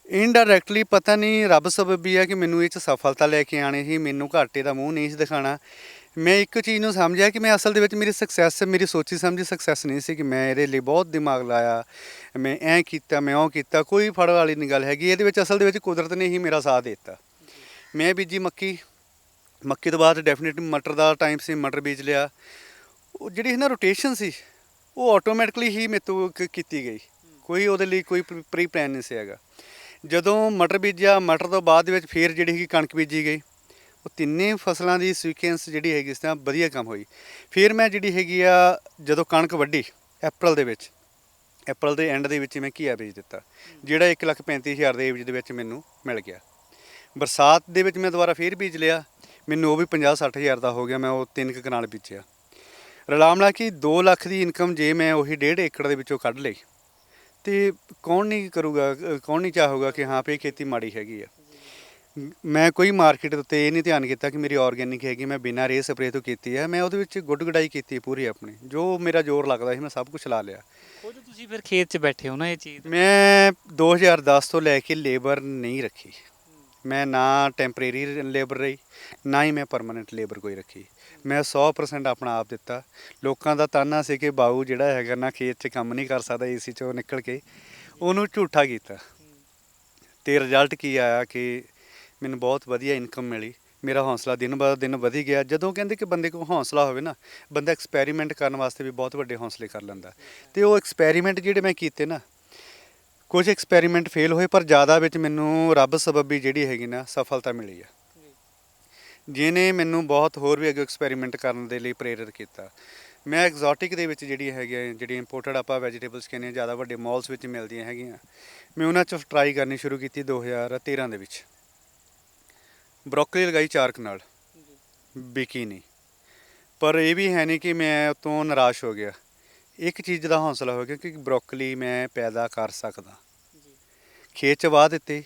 ਇਨਡਾਇਰੈਕਟਲੀ ਪਤਾ ਨਹੀਂ ਰੱਬ ਸਬਬ ਵੀ ਹੈ ਕਿ ਮੈਨੂੰ ਇਹ 'ਚ ਸਫਲਤਾ ਲੈ ਕੇ ਆਣੀ ਸੀ, ਮੈਨੂੰ ਘਾਟੇ ਦਾ ਮੂੰਹ ਨਹੀਂ ਸੀ ਦਿਖਾਣਾ। ਮੈਂ ਇੱਕ ਚੀਜ਼ ਨੂੰ ਸਮਝਿਆ ਕਿ ਮੈਂ ਅਸਲ ਦੇ ਵਿੱਚ ਮੇਰੀ ਸਕਸੈਸ ਮੇਰੀ ਸੋਚੀ ਸਮਝੀ ਸਕਸੈਸ ਨਹੀਂ ਸੀ, ਕਿ ਮੈਂ ਇਹਦੇ ਲਈ ਬਹੁਤ ਦਿਮਾਗ ਲਾਇਆ, ਮੈਂ ਐਂ ਕੀਤਾ, ਮੈਂ ਉਹ ਕੀਤਾ, ਕੋਈ ਫੜ ਵਾਲੀ ਨਹੀਂ ਗੱਲ ਹੈਗੀ। ਇਹਦੇ ਵਿੱਚ ਅਸਲ ਦੇ ਵਿੱਚ ਕੁਦਰਤ ਨੇ ਹੀ ਮੇਰਾ ਸਾਥ ਦੇ ਦਿੱਤਾ। ਮੈਂ ਬੀਜੀ ਮੱਕੀ, ਮੱਕੀ ਤੋਂ ਬਾਅਦ ਡੈਫੀਨੇਟਲੀ ਮਟਰ ਦਾ ਟਾਈਮ ਸੀ, ਮਟਰ ਬੀਜ ਲਿਆ। ਉਹ ਜਿਹੜੀ ਨਾ ਰੋਟੇਸ਼ਨ ਸੀ ਉਹ ਆਟੋਮੈਟਿਕਲੀ ਹੀ ਮੇਰੇ ਤੋਂ ਕੀਤੀ ਗਈ, ਕੋਈ ਉਹਦੇ ਲਈ ਕੋਈ ਪ੍ਰੀ ਪਲਾਨ ਨਹੀਂ ਸੀ ਹੈਗਾ। ਜਦੋਂ ਮਟਰ ਬੀਜਿਆ, ਮਟਰ ਤੋਂ ਬਾਅਦ ਦੇ ਵਿੱਚ ਫਿਰ ਜਿਹੜੀ ਹੈਗੀ ਕਣਕ ਬੀਜੀ ਗਈ। ਉਹ ਤਿੰਨੇ ਫਸਲਾਂ ਦੀ ਸੀਕੁਐਂਸ ਜਿਹੜੀ ਹੈਗੀ ਇਸ ਤਰ੍ਹਾਂ ਵਧੀਆ ਕੰਮ ਹੋਈ। ਫਿਰ ਮੈਂ ਜਿਹੜੀ ਹੈਗੀ ਆ ਜਦੋਂ ਕਣਕ ਵੱਢੀ ਅਪ੍ਰੈਲ ਦੇ ਵਿੱਚ, ਅਪ੍ਰੈਲ ਦੇ ਐਂਡ ਦੇ ਵਿੱਚ ਮੈਂ ਘੀਆ ਬੀਜ ਦਿੱਤਾ, ਜਿਹੜਾ 1,35,000 ਦੇ ਏਵਜ ਦੇ ਵਿੱਚ ਮੈਨੂੰ ਮਿਲ ਗਿਆ। ਬਰਸਾਤ ਦੇ ਵਿੱਚ ਮੈਂ ਦੁਬਾਰਾ ਫਿਰ ਬੀਜ ਲਿਆ, ਮੈਨੂੰ ਉਹ ਵੀ 50-60,000 ਦਾ ਹੋ ਗਿਆ। ਮੈਂ ਉਹ 3 ਕਨਾਲ ਬੀਜਿਆ। ਰਲਾ ਮਿਲਾ ਕਿ 2 ਲੱਖ ਦੀ ਇਨਕਮ ਜੇ ਮੈਂ ਉਹੀ 1.5 ਏਕੜ ਦੇ ਵਿੱਚੋਂ ਕੱਢ ਲਈ ਤੇ ਕੌਣ ਨਹੀਂ ਕਰੂਗਾ, ਕੌਣ ਨਹੀਂ ਚਾਹੂਗਾ ਕਿ ਹਾਂ ਵੀ ਇਹ ਖੇਤੀ ਮਾੜੀ ਹੈਗੀ ਆ। ਮੈਂ ਕੋਈ ਮਾਰਕੀਟ ਉੱਤੇ ਇਹ ਨਹੀਂ ਧਿਆਨ ਕੀਤਾ ਕਿ ਮੇਰੀ ਆਰਗੈਨਿਕ ਹੈਗੀ, ਮੈਂ ਬਿਨਾਂ ਰੇ ਸਪਰੇ ਤੋਂ ਕੀਤੀ ਹੈ। ਮੈਂ ਉਹਦੇ ਵਿੱਚ ਗੁੱਡ ਗੁਡਾਈ ਕੀਤੀ ਪੂਰੀ ਆਪਣੀ, ਜੋ ਮੇਰਾ ਜ਼ੋਰ ਲੱਗਦਾ ਸੀ ਮੈਂ ਸਭ ਕੁਝ ਲਾ ਲਿਆ। ਖੁਦ ਤੁਸੀਂ ਫਿਰ ਖੇਤ 'ਚ ਬੈਠੇ ਹੋ ਨਾ ਇਹ ਚੀਜ਼। ਮੈਂ 2010 ਤੋਂ ਲੈ ਕੇ ਲੇਬਰ ਨਹੀਂ ਰੱਖੀ। ਮੈਂ ਨਾ ਟੈਂਪਰੇਰੀ ਲੇਬਰ ਰਹੀ, ਨਾ ਹੀ ਮੈਂ ਪਰਮਾਨੈਂਟ ਲੇਬਰ ਕੋਈ ਰੱਖੀ। ਮੈਂ 100% ਆਪਣਾ ਆਪ ਦਿੱਤਾ। ਲੋਕਾਂ ਦਾ ਤਾਨਾ ਸੀ ਕਿ ਬਾਊ ਜਿਹੜਾ ਹੈਗਾ ਨਾ ਖੇਤ 'ਚ ਕੰਮ ਨਹੀਂ ਕਰ ਸਕਦਾ ਏਸੀ 'ਚੋਂ ਨਿਕਲ ਕੇ, ਉਹਨੂੰ ਝੂਠਾ ਕੀਤਾ। ਤੇ ਰਿਜ਼ਲਟ ਕੀ ਆਇਆ ਕਿ ਮੈਨੂੰ ਬਹੁਤ ਵਧੀਆ ਇਨਕਮ ਮਿਲੀ। ਮੇਰਾ ਹੌਸਲਾ ਦਿਨ ਬ ਦਿਨ ਵਧੀ ਗਿਆ। ਜਦੋਂ ਕਹਿੰਦੇ ਕਿ ਬੰਦੇ ਕੋਲ ਹੌਸਲਾ ਹੋਵੇ ਨਾ, ਬੰਦਾ ਐਕਸਪੈਰੀਮੈਂਟ ਕਰਨ ਵਾਸਤੇ ਵੀ ਬਹੁਤ ਵੱਡੇ ਹੌਸਲੇ ਕਰ ਲੈਂਦਾ। ਤੇ ਉਹ ਐਕਸਪੈਰੀਮੈਂਟ ਜਿਹੜੇ ਮੈਂ ਕੀਤੇ ਨਾ, ਕੁਝ ਐਕਸਪੈਰੀਮੈਂਟ ਫੇਲ ਹੋਏ, ਪਰ ਜ਼ਿਆਦਾ ਵਿੱਚ ਮੈਨੂੰ ਰੱਬ ਸਬੱਬੀ ਜਿਹੜੀ ਹੈਗੀ ਨਾ ਸਫਲਤਾ ਮਿਲੀ ਆ, ਜਿਹਨੇ ਮੈਨੂੰ ਬਹੁਤ ਹੋਰ ਵੀ ਅੱਗੇ ਐਕਸਪੈਰੀਮੈਂਟ ਕਰਨ ਦੇ ਲਈ ਪ੍ਰੇਰਿਤ ਕੀਤਾ। ਮੈਂ ਐਗਜ਼ੋਟਿਕ ਦੇ ਵਿੱਚ ਜਿਹੜੀ ਇੰਪੋਰਟਡ ਆਪਾਂ ਵੈਜੀਟੇਬਲਸ ਕਹਿੰਦੇ ਹਾਂ, ਜ਼ਿਆਦਾ ਵੱਡੇ ਮਾਲਸ ਵਿੱਚ ਮਿਲਦੀਆਂ ਹੈਗੀਆਂ, ਮੈਂ ਉਹਨਾਂ 'ਚ ਟਰਾਈ ਕਰਨੀ ਸ਼ੁਰੂ ਕੀਤੀ 2013 ਦੇ ਵਿੱਚ। ਬਰੋਕਲੀ ਲਗਾਈ 4 ਕਨਾਲ, ਵਿਕੀ ਨਹੀਂ। ਪਰ ਇਹ ਵੀ ਹੈ ਨਹੀਂ ਕਿ ਮੈਂ ਉਤੋਂ ਨਿਰਾਸ਼ ਹੋ ਗਿਆ। ਇੱਕ ਚੀਜ਼ ਦਾ ਹੌਸਲਾ ਹੋ ਗਿਆ ਕਿ ਬਰੋਕਲੀ ਮੈਂ ਪੈਦਾ ਕਰ ਸਕਦਾ। ਖੇਤ 'ਚ ਵਾਹ ਦਿੱਤੇ,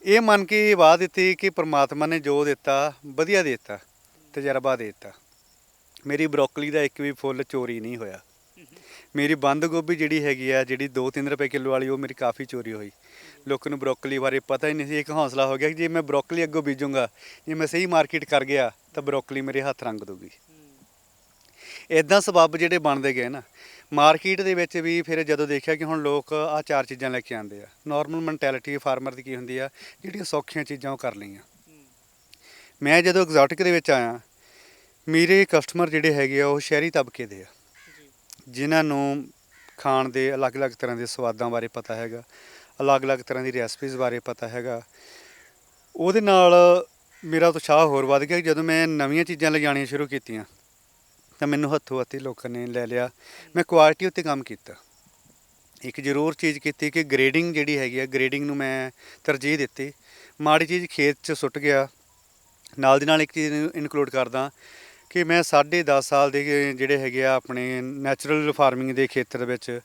ਇਹ ਮੰਨ ਕੇ ਵਾਹ ਦਿੱਤੀ ਕਿ ਪ੍ਰਮਾਤਮਾ ਨੇ ਜੋ ਦਿੱਤਾ ਵਧੀਆ ਦੇ ਦਿੱਤਾ, ਤਜਰਬਾ ਦੇ ਦਿੱਤਾ। ਮੇਰੀ ਬਰੋਕਲੀ ਦਾ ਇੱਕ ਵੀ ਫੁੱਲ ਚੋਰੀ ਨਹੀਂ ਹੋਇਆ। ਮੇਰੀ ਬੰਦ ਗੋਭੀ ਜਿਹੜੀ ਹੈਗੀ ਆ, ਜਿਹੜੀ 2-3 ਰੁਪਏ ਕਿਲੋ ਵਾਲੀ, ਉਹ ਮੇਰੀ ਕਾਫੀ ਚੋਰੀ ਹੋਈ। ਲੋਕਾਂ ਨੂੰ ਬਰੋਕਲੀ ਬਾਰੇ ਪਤਾ ਹੀ ਨਹੀਂ ਸੀ। ਇੱਕ ਹੌਸਲਾ ਹੋ ਗਿਆ ਕਿ ਜੇ ਮੈਂ ਬਰੋਕਲੀ ਅੱਗੋਂ ਬੀਜੂੰਗਾ, ਜੇ ਮੈਂ ਸਹੀ ਮਾਰਕੀਟ ਕਰ ਗਿਆ ਤਾਂ ਬਰੋਕਲੀ ਮੇਰੇ ਹੱਥ ਰੰਗ ਦੂਗੀ। ਇੱਦਾਂ ਸਬੱਬ ਜਿਹੜੇ ਬਣਦੇ ਗਏ ਨਾ ਮਾਰਕੀਟ ਦੇ ਵਿੱਚ ਵੀ। ਫਿਰ ਜਦੋਂ ਦੇਖਿਆ ਕਿ ਹੁਣ ਲੋਕ ਆਹ 4 ਚੀਜ਼ਾਂ ਲੈ ਕੇ ਆਉਂਦੇ ਆ, ਨੋਰਮਲ ਮੈਂਟੈਲਿਟੀ ਫਾਰਮਰ ਦੀ ਕੀ ਹੁੰਦੀ ਆ, ਜਿਹੜੀਆਂ ਸੌਖੀਆਂ ਚੀਜ਼ਾਂ ਉਹ ਕਰ ਲਈਆਂ। ਮੈਂ ਜਦੋਂ ਐਗਜ਼ੋਟਿਕ ਦੇ ਵਿੱਚ ਆਇਆ, ਮੇਰੇ ਕਸਟਮਰ ਜਿਹੜੇ ਹੈਗੇ ਆ ਉਹ ਸ਼ਹਿਰੀ ਤਬਕੇ ਦੇ ਆ, ਜਿਨ੍ਹਾਂ ਨੂੰ ਖਾਣ ਦੇ ਅਲੱਗ-ਅਲੱਗ ਤਰ੍ਹਾਂ ਦੇ ਸਵਾਦਾਂ ਬਾਰੇ ਪਤਾ ਹੈਗਾ, ਅਲੱਗ-ਅਲੱਗ ਤਰ੍ਹਾਂ ਦੀ ਰੈਸਪੀਜ਼ ਬਾਰੇ ਪਤਾ ਹੈਗਾ। ਉਹਦੇ ਨਾਲ ਮੇਰਾ ਉਤਸ਼ਾਹ ਹੋਰ ਵੱਧ ਗਿਆ। ਜਦੋਂ ਮੈਂ ਨਵੀਆਂ ਚੀਜ਼ਾਂ ਲਿਜਾਣੀਆਂ ਸ਼ੁਰੂ ਕੀਤੀਆਂ ਤਾਂ ਮੈਨੂੰ ਹੱਥੋਂ ਹੱਥੀ ਲੋਕਾਂ ਨੇ ਲੈ ਲਿਆ। ਮੈਂ ਕੁਆਲਿਟੀ ਉੱਤੇ ਕੰਮ ਕੀਤਾ। ਇੱਕ ਜ਼ਰੂਰ ਚੀਜ਼ ਕੀਤੀ ਕਿ ਗ੍ਰੇਡਿੰਗ ਜਿਹੜੀ ਹੈਗੀ ਆ, ਗ੍ਰੇਡਿੰਗ ਨੂੰ ਮੈਂ ਤਰਜੀਹ ਦਿੱਤੀ। ਮਾੜੀ ਚੀਜ਼ ਖੇਤ 'ਚ ਸੁੱਟ ਗਿਆ। ਨਾਲ ਦੀ ਨਾਲ ਇੱਕ ਚੀਜ਼ ਇਨਕਲੂਡ ਕਰਦਾ ਕਿ ਮੈਂ 10.5 ਸਾਲ ਦੇ ਜਿਹੜੇ ਹੈਗੇ ਆ ਆਪਣੇ ਨੈਚੁਰਲ ਫਾਰਮਿੰਗ ਦੇ ਖੇਤਰ ਵਿੱਚ,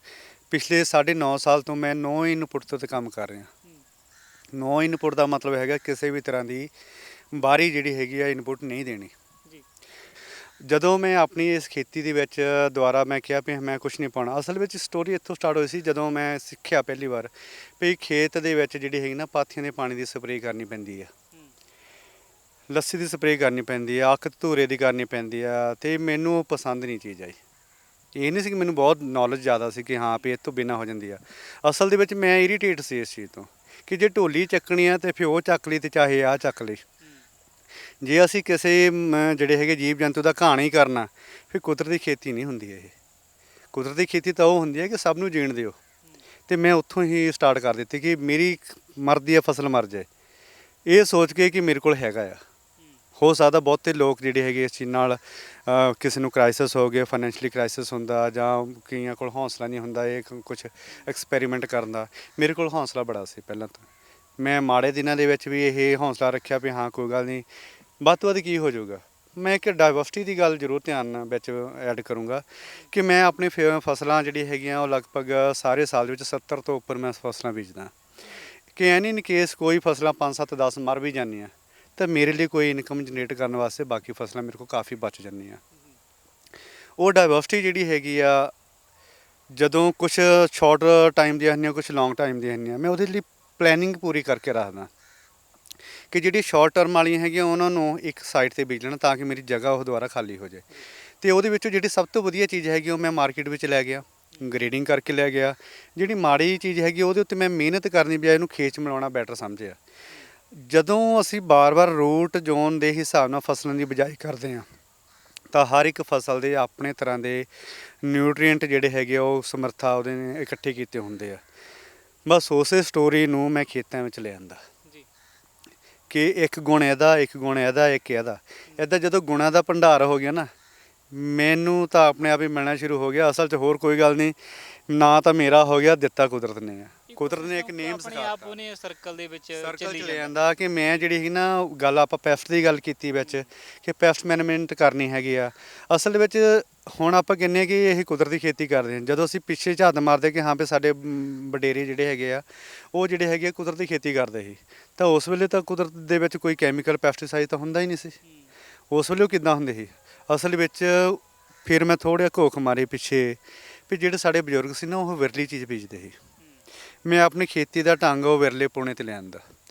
ਪਿਛਲੇ 9.5 ਸਾਲ ਤੋਂ ਮੈਂ ਨੋ ਇਨਪੁੱਟ ਤੋਂ ਕੰਮ ਕਰ ਰਿਹਾ। ਨੋ ਇਨਪੁੱਟ ਦਾ ਮਤਲਬ ਹੈਗਾ ਕਿਸੇ ਵੀ ਤਰ੍ਹਾਂ ਦੀ ਬਾਹਰੀ ਜਿਹੜੀ ਹੈਗੀ ਆ ਇਨਪੁੱਟ ਨਹੀਂ ਦੇਣੀ। ਜਦੋਂ ਮੈਂ ਆਪਣੀ ਇਸ ਖੇਤੀ ਦੇ ਵਿੱਚ ਦੁਬਾਰਾ ਮੈਂ ਕਿਹਾ ਵੀ ਮੈਂ ਕੁਛ ਨਹੀਂ ਪਾਉਣਾ। ਅਸਲ ਵਿੱਚ ਸਟੋਰੀ ਇੱਥੋਂ ਸਟਾਰਟ ਹੋਈ ਸੀ ਜਦੋਂ ਮੈਂ ਸਿੱਖਿਆ ਪਹਿਲੀ ਵਾਰ ਵੀ ਖੇਤ ਦੇ ਵਿੱਚ ਜਿਹੜੀ ਹੈਗੀ ਨਾ ਪਾਥੀਆਂ ਦੇ ਪਾਣੀ ਦੀ ਸਪਰੇਅ ਕਰਨੀ ਪੈਂਦੀ ਆ, ਲੱਸੀ ਦੀ ਸਪਰੇਅ ਕਰਨੀ ਪੈਂਦੀ ਆ, ਅੱਕ ਧਤੂਰੇ ਦੀ ਕਰਨੀ ਪੈਂਦੀ ਆ। ਅਤੇ ਮੈਨੂੰ ਪਸੰਦ ਨਹੀਂ ਚੀਜ਼ ਆਈ। ਇਹ ਨਹੀਂ ਸੀ ਕਿ ਮੈਨੂੰ ਬਹੁਤ ਨੌਲੇਜ ਜ਼ਿਆਦਾ ਸੀ ਕਿ ਹਾਂ ਵੀ ਇਹ ਤੋਂ ਬਿਨਾਂ ਹੋ ਜਾਂਦੀ ਆ। ਅਸਲ ਦੇ ਵਿੱਚ ਮੈਂ ਇਰੀਟੇਟ ਸੀ ਇਸ ਚੀਜ਼ ਤੋਂ ਕਿ ਜੇ ਢੋਲੀ ਚੱਕਣੀ ਆ ਤਾਂ ਫਿਰ ਉਹ ਚੱਕ ਲਈ ਅਤੇ ਚਾਹੇ ਆਹ ਚੱਕ ਲਈ। ਜੇ ਅਸੀਂ ਕਿਸੇ ਜਿਹੜੇ ਹੈਗੇ ਜੀਵ ਜੰਤੂ ਦਾ ਘਾਣ ਹੀ ਕਰਨਾ, ਫਿਰ ਕੁਦਰਤੀ ਖੇਤੀ ਨਹੀਂ ਹੁੰਦੀ। ਇਹ ਕੁਦਰਤੀ ਖੇਤੀ ਤਾਂ ਉਹ ਹੁੰਦੀ ਹੈ ਕਿ ਸਭ ਨੂੰ ਜੀਣ ਦਿਓ। ਅਤੇ ਮੈਂ ਉੱਥੋਂ ਹੀ ਸਟਾਰਟ ਕਰ ਦਿੱਤੀ ਕਿ ਮੇਰੀ ਮਰਦੀ ਆ ਫਸਲ ਮਰ ਜਾਏ, ਇਹ ਸੋਚ ਕੇ ਕਿ ਮੇਰੇ ਕੋਲ ਹੈਗਾ ਆ। ਹੋ ਸਕਦਾ ਬਹੁਤੇ ਲੋਕ ਜਿਹੜੇ ਹੈਗੇ ਇਸ ਚੀਜ਼ ਨਾਲ ਕਿਸੇ ਨੂੰ ਕ੍ਰਾਈਸਿਸ ਹੋ ਗਏ, ਫਾਈਨੈਂਸ਼ੀਅਲੀ ਕ੍ਰਾਈਸਿਸ ਹੁੰਦਾ, ਜਾਂ ਕਈਆਂ ਕੋਲ ਹੌਸਲਾ ਨਹੀਂ ਹੁੰਦਾ ਇਹ ਕੁਛ ਐਕਸਪੈਰੀਮੈਂਟ ਕਰਨ ਦਾ। ਮੇਰੇ ਕੋਲ ਹੌਸਲਾ ਬੜਾ ਸੀ ਪਹਿਲਾਂ ਤੋਂ। ਮੈਂ ਮਾੜੇ ਦਿਨਾਂ ਦੇ ਵਿੱਚ ਵੀ ਇਹ ਹੌਸਲਾ ਰੱਖਿਆ ਵੀ ਹਾਂ ਕੋਈ ਗੱਲ ਨਹੀਂ, ਵੱਧ ਤੋਂ ਵੱਧ ਕੀ ਹੋ ਜਾਊਗਾ। ਮੈਂ ਇੱਕ ਡਾਇਵਰਸਿਟੀ ਦੀ ਗੱਲ ਜ਼ਰੂਰ ਧਿਆਨ ਨਾਲ ਵਿੱਚ ਐਡ ਕਰੂੰਗਾ ਕਿ ਮੈਂ ਆਪਣੀ ਫਸਲਾਂ ਜਿਹੜੀ ਹੈਗੀਆਂ ਉਹ ਲਗਭਗ ਸਾਰੇ ਸਾਲ ਦੇ ਵਿੱਚ 70 ਤੋਂ ਉੱਪਰ ਮੈਂ ਫਸਲਾਂ ਬੀਜਦਾ। ਕਿ ਐਨੀ ਇਨ ਕੇਸ ਕੋਈ ਫਸਲਾਂ 5 7 10 ਮਰ ਵੀ ਜਾਂਦੀਆਂ ਤਾਂ ਮੇਰੇ ਲਈ ਕੋਈ ਇਨਕਮ ਜਨਰੇਟ ਕਰਨ ਵਾਸਤੇ ਬਾਕੀ ਫਸਲਾਂ ਮੇਰੇ ਕੋਲ ਕਾਫੀ ਬਚ ਜਾਂਦੀਆਂ। ਉਹ ਡਾਇਵਰਸਿਟੀ ਜਿਹੜੀ ਹੈਗੀ ਆ, ਜਦੋਂ ਕੁਛ ਸ਼ਾਰਟ ਟਾਈਮ ਦੀਆਂ ਹੁੰਦੀਆਂ, ਕੁਛ ਲੌਂਗ ਟਾਈਮ ਦੀਆਂ ਹੁੰਦੀਆਂ, ਮੈਂ ਉਹਦੇ ਲਈ ਪਲੈਨਿੰਗ ਪੂਰੀ ਕਰਕੇ ਰੱਖਦਾ ਕਿ ਜਿਹੜੀ ਸ਼ਾਰਟ ਟਰਮ ਵਾਲੀਆਂ ਹੈਗੀਆਂ ਉਹਨਾਂ ਨੂੰ ਇੱਕ ਸਾਈਡ 'ਤੇ ਬੀਜ ਲੈਣਾ ਤਾਂ ਕਿ ਮੇਰੀ ਜਗ੍ਹਾ ਉਹ ਦੁਬਾਰਾ ਖਾਲੀ ਹੋ ਜਾਏ। ਅਤੇ ਉਹਦੇ ਵਿੱਚੋਂ ਜਿਹੜੀ ਸਭ ਤੋਂ ਵਧੀਆ ਚੀਜ਼ ਹੈਗੀ ਉਹ ਮੈਂ ਮਾਰਕੀਟ ਵਿੱਚ ਲੈ ਗਿਆ, ਗ੍ਰੇਡਿੰਗ ਕਰਕੇ ਲੈ ਗਿਆ। ਜਿਹੜੀ ਮਾੜੀ ਚੀਜ਼ ਹੈਗੀ ਉਹਦੇ ਉੱਤੇ ਮੈਂ ਮਿਹਨਤ ਕਰਨੀ ਬਜਾਏ ਇਹਨੂੰ ਖੇਚ ਮਿਲਾਉਣਾ ਬੈਟਰ ਸਮਝਿਆ। ਜਦੋਂ ਅਸੀਂ ਬਾਰ-ਬਾਰ ਰੂਟ ਜ਼ੋਨ ਦੇ ਹਿਸਾਬ ਨਾਲ ਫਸਲਾਂ ਦੀ ਬਿਜਾਈ ਕਰਦੇ ਹਾਂ ਤਾਂ ਹਰ ਇੱਕ ਫਸਲ ਦੇ ਆਪਣੇ ਤਰ੍ਹਾਂ ਦੇ ਨਿਊਟਰੀਐਂਟ ਜਿਹੜੇ ਹੈਗੇ ਉਹ ਸਮਰੱਥਾ ਉਹਦੇ ਨੇ ਇਕੱਠੇ ਕੀਤੇ ਹੁੰਦੇ ਆ। ਬਸ ਉਸੇ ਸਟੋਰੀ ਨੂੰ ਮੈਂ ਖੇਤਾਂ ਵਿੱਚ ਲੈ ਆਂਦਾ ਕਿ ਇੱਕ ਗੁਣ ਇਹਦਾ, ਇੱਕ ਗੁਣ ਇਹਦਾ, ਇੱਕ ਇਹਦਾ। ਇੱਦਾਂ ਜਦੋਂ ਗੁਣਾਂ ਦਾ ਭੰਡਾਰ ਹੋ ਗਿਆ ਨਾ, ਮੈਨੂੰ ਤਾਂ ਆਪਣੇ ਆਪ ਹੀ ਮਿਲਣਾ ਸ਼ੁਰੂ ਹੋ ਗਿਆ। ਅਸਲ 'ਚ ਹੋਰ ਕੋਈ ਗੱਲ ਨਹੀਂ, ਨਾ ਤਾਂ ਮੇਰਾ ਹੋ ਗਿਆ, ਦਿੱਤਾ ਕੁਦਰਤ ਨੇ ਆ। ਕੁਦਰਤ ਨੇ ਇੱਕ ਨੇਮ ਆਪਣੇ ਆਪ ਉਹਨੇ ਸਰਕਲ ਦੇ ਵਿੱਚ ਚੱਲੀ ਜਾਂਦਾ ਕਿ ਮੈਂ ਜਿਹੜੀ ਹੈਗੀ ਨਾ ਗੱਲ, ਆਪਾਂ ਪੈਸਟ ਦੀ ਗੱਲ ਕੀਤੀ ਵਿੱਚ ਕਿ ਪੈਸਟ ਮੈਨੇਜਮੈਂਟ ਕਰਨੀ ਹੈਗੀ ਆ। ਅਸਲ ਦੇ ਵਿੱਚ ਹੁਣ ਆਪਾਂ ਕਹਿੰਦੇ ਹਾਂ ਕਿ ਇਹ ਕੁਦਰਤੀ ਖੇਤੀ ਕਰਦੇ ਹਾਂ। ਜਦੋਂ ਅਸੀਂ ਪਿੱਛੇ ਝਾਤ ਮਾਰਦੇ ਕਿ ਹਾਂ ਵੀ ਸਾਡੇ ਵਡੇਰੇ ਜਿਹੜੇ ਹੈਗੇ ਆ ਉਹ ਜਿਹੜੇ ਹੈਗੇ ਕੁਦਰਤੀ ਖੇਤੀ ਕਰਦੇ ਸੀ, ਤਾਂ ਉਸ ਵੇਲੇ ਤਾਂ ਕੁਦਰਤ ਦੇ ਵਿੱਚ ਕੋਈ ਕੈਮੀਕਲ ਪੈਸਟੀਸਾਈਡ ਤਾਂ ਹੁੰਦਾ ਹੀ ਨਹੀਂ ਸੀ। ਉਸ ਵੇਲੇ ਉਹ ਕਿੱਦਾਂ ਹੁੰਦੇ ਸੀ ਅਸਲ ਵਿੱਚ। ਫਿਰ ਮੈਂ ਥੋੜ੍ਹਾ ਘੋਖ ਮਾਰੇ ਪਿੱਛੇ ਵੀ ਜਿਹੜੇ ਸਾਡੇ ਬਜ਼ੁਰਗ ਸੀ ਨਾ ਉਹ ਵਿਰਲੀ ਚੀਜ਼ ਬੀਜਦੇ ਸੀ। ਮੈਂ ਆਪਣੀ ਖੇਤੀ ਦਾ ਢੰਗ ਉਹ ਵਿਰਲੇ ਪੁਣੇ 'ਤੇ ਲਿਆਂਦਾ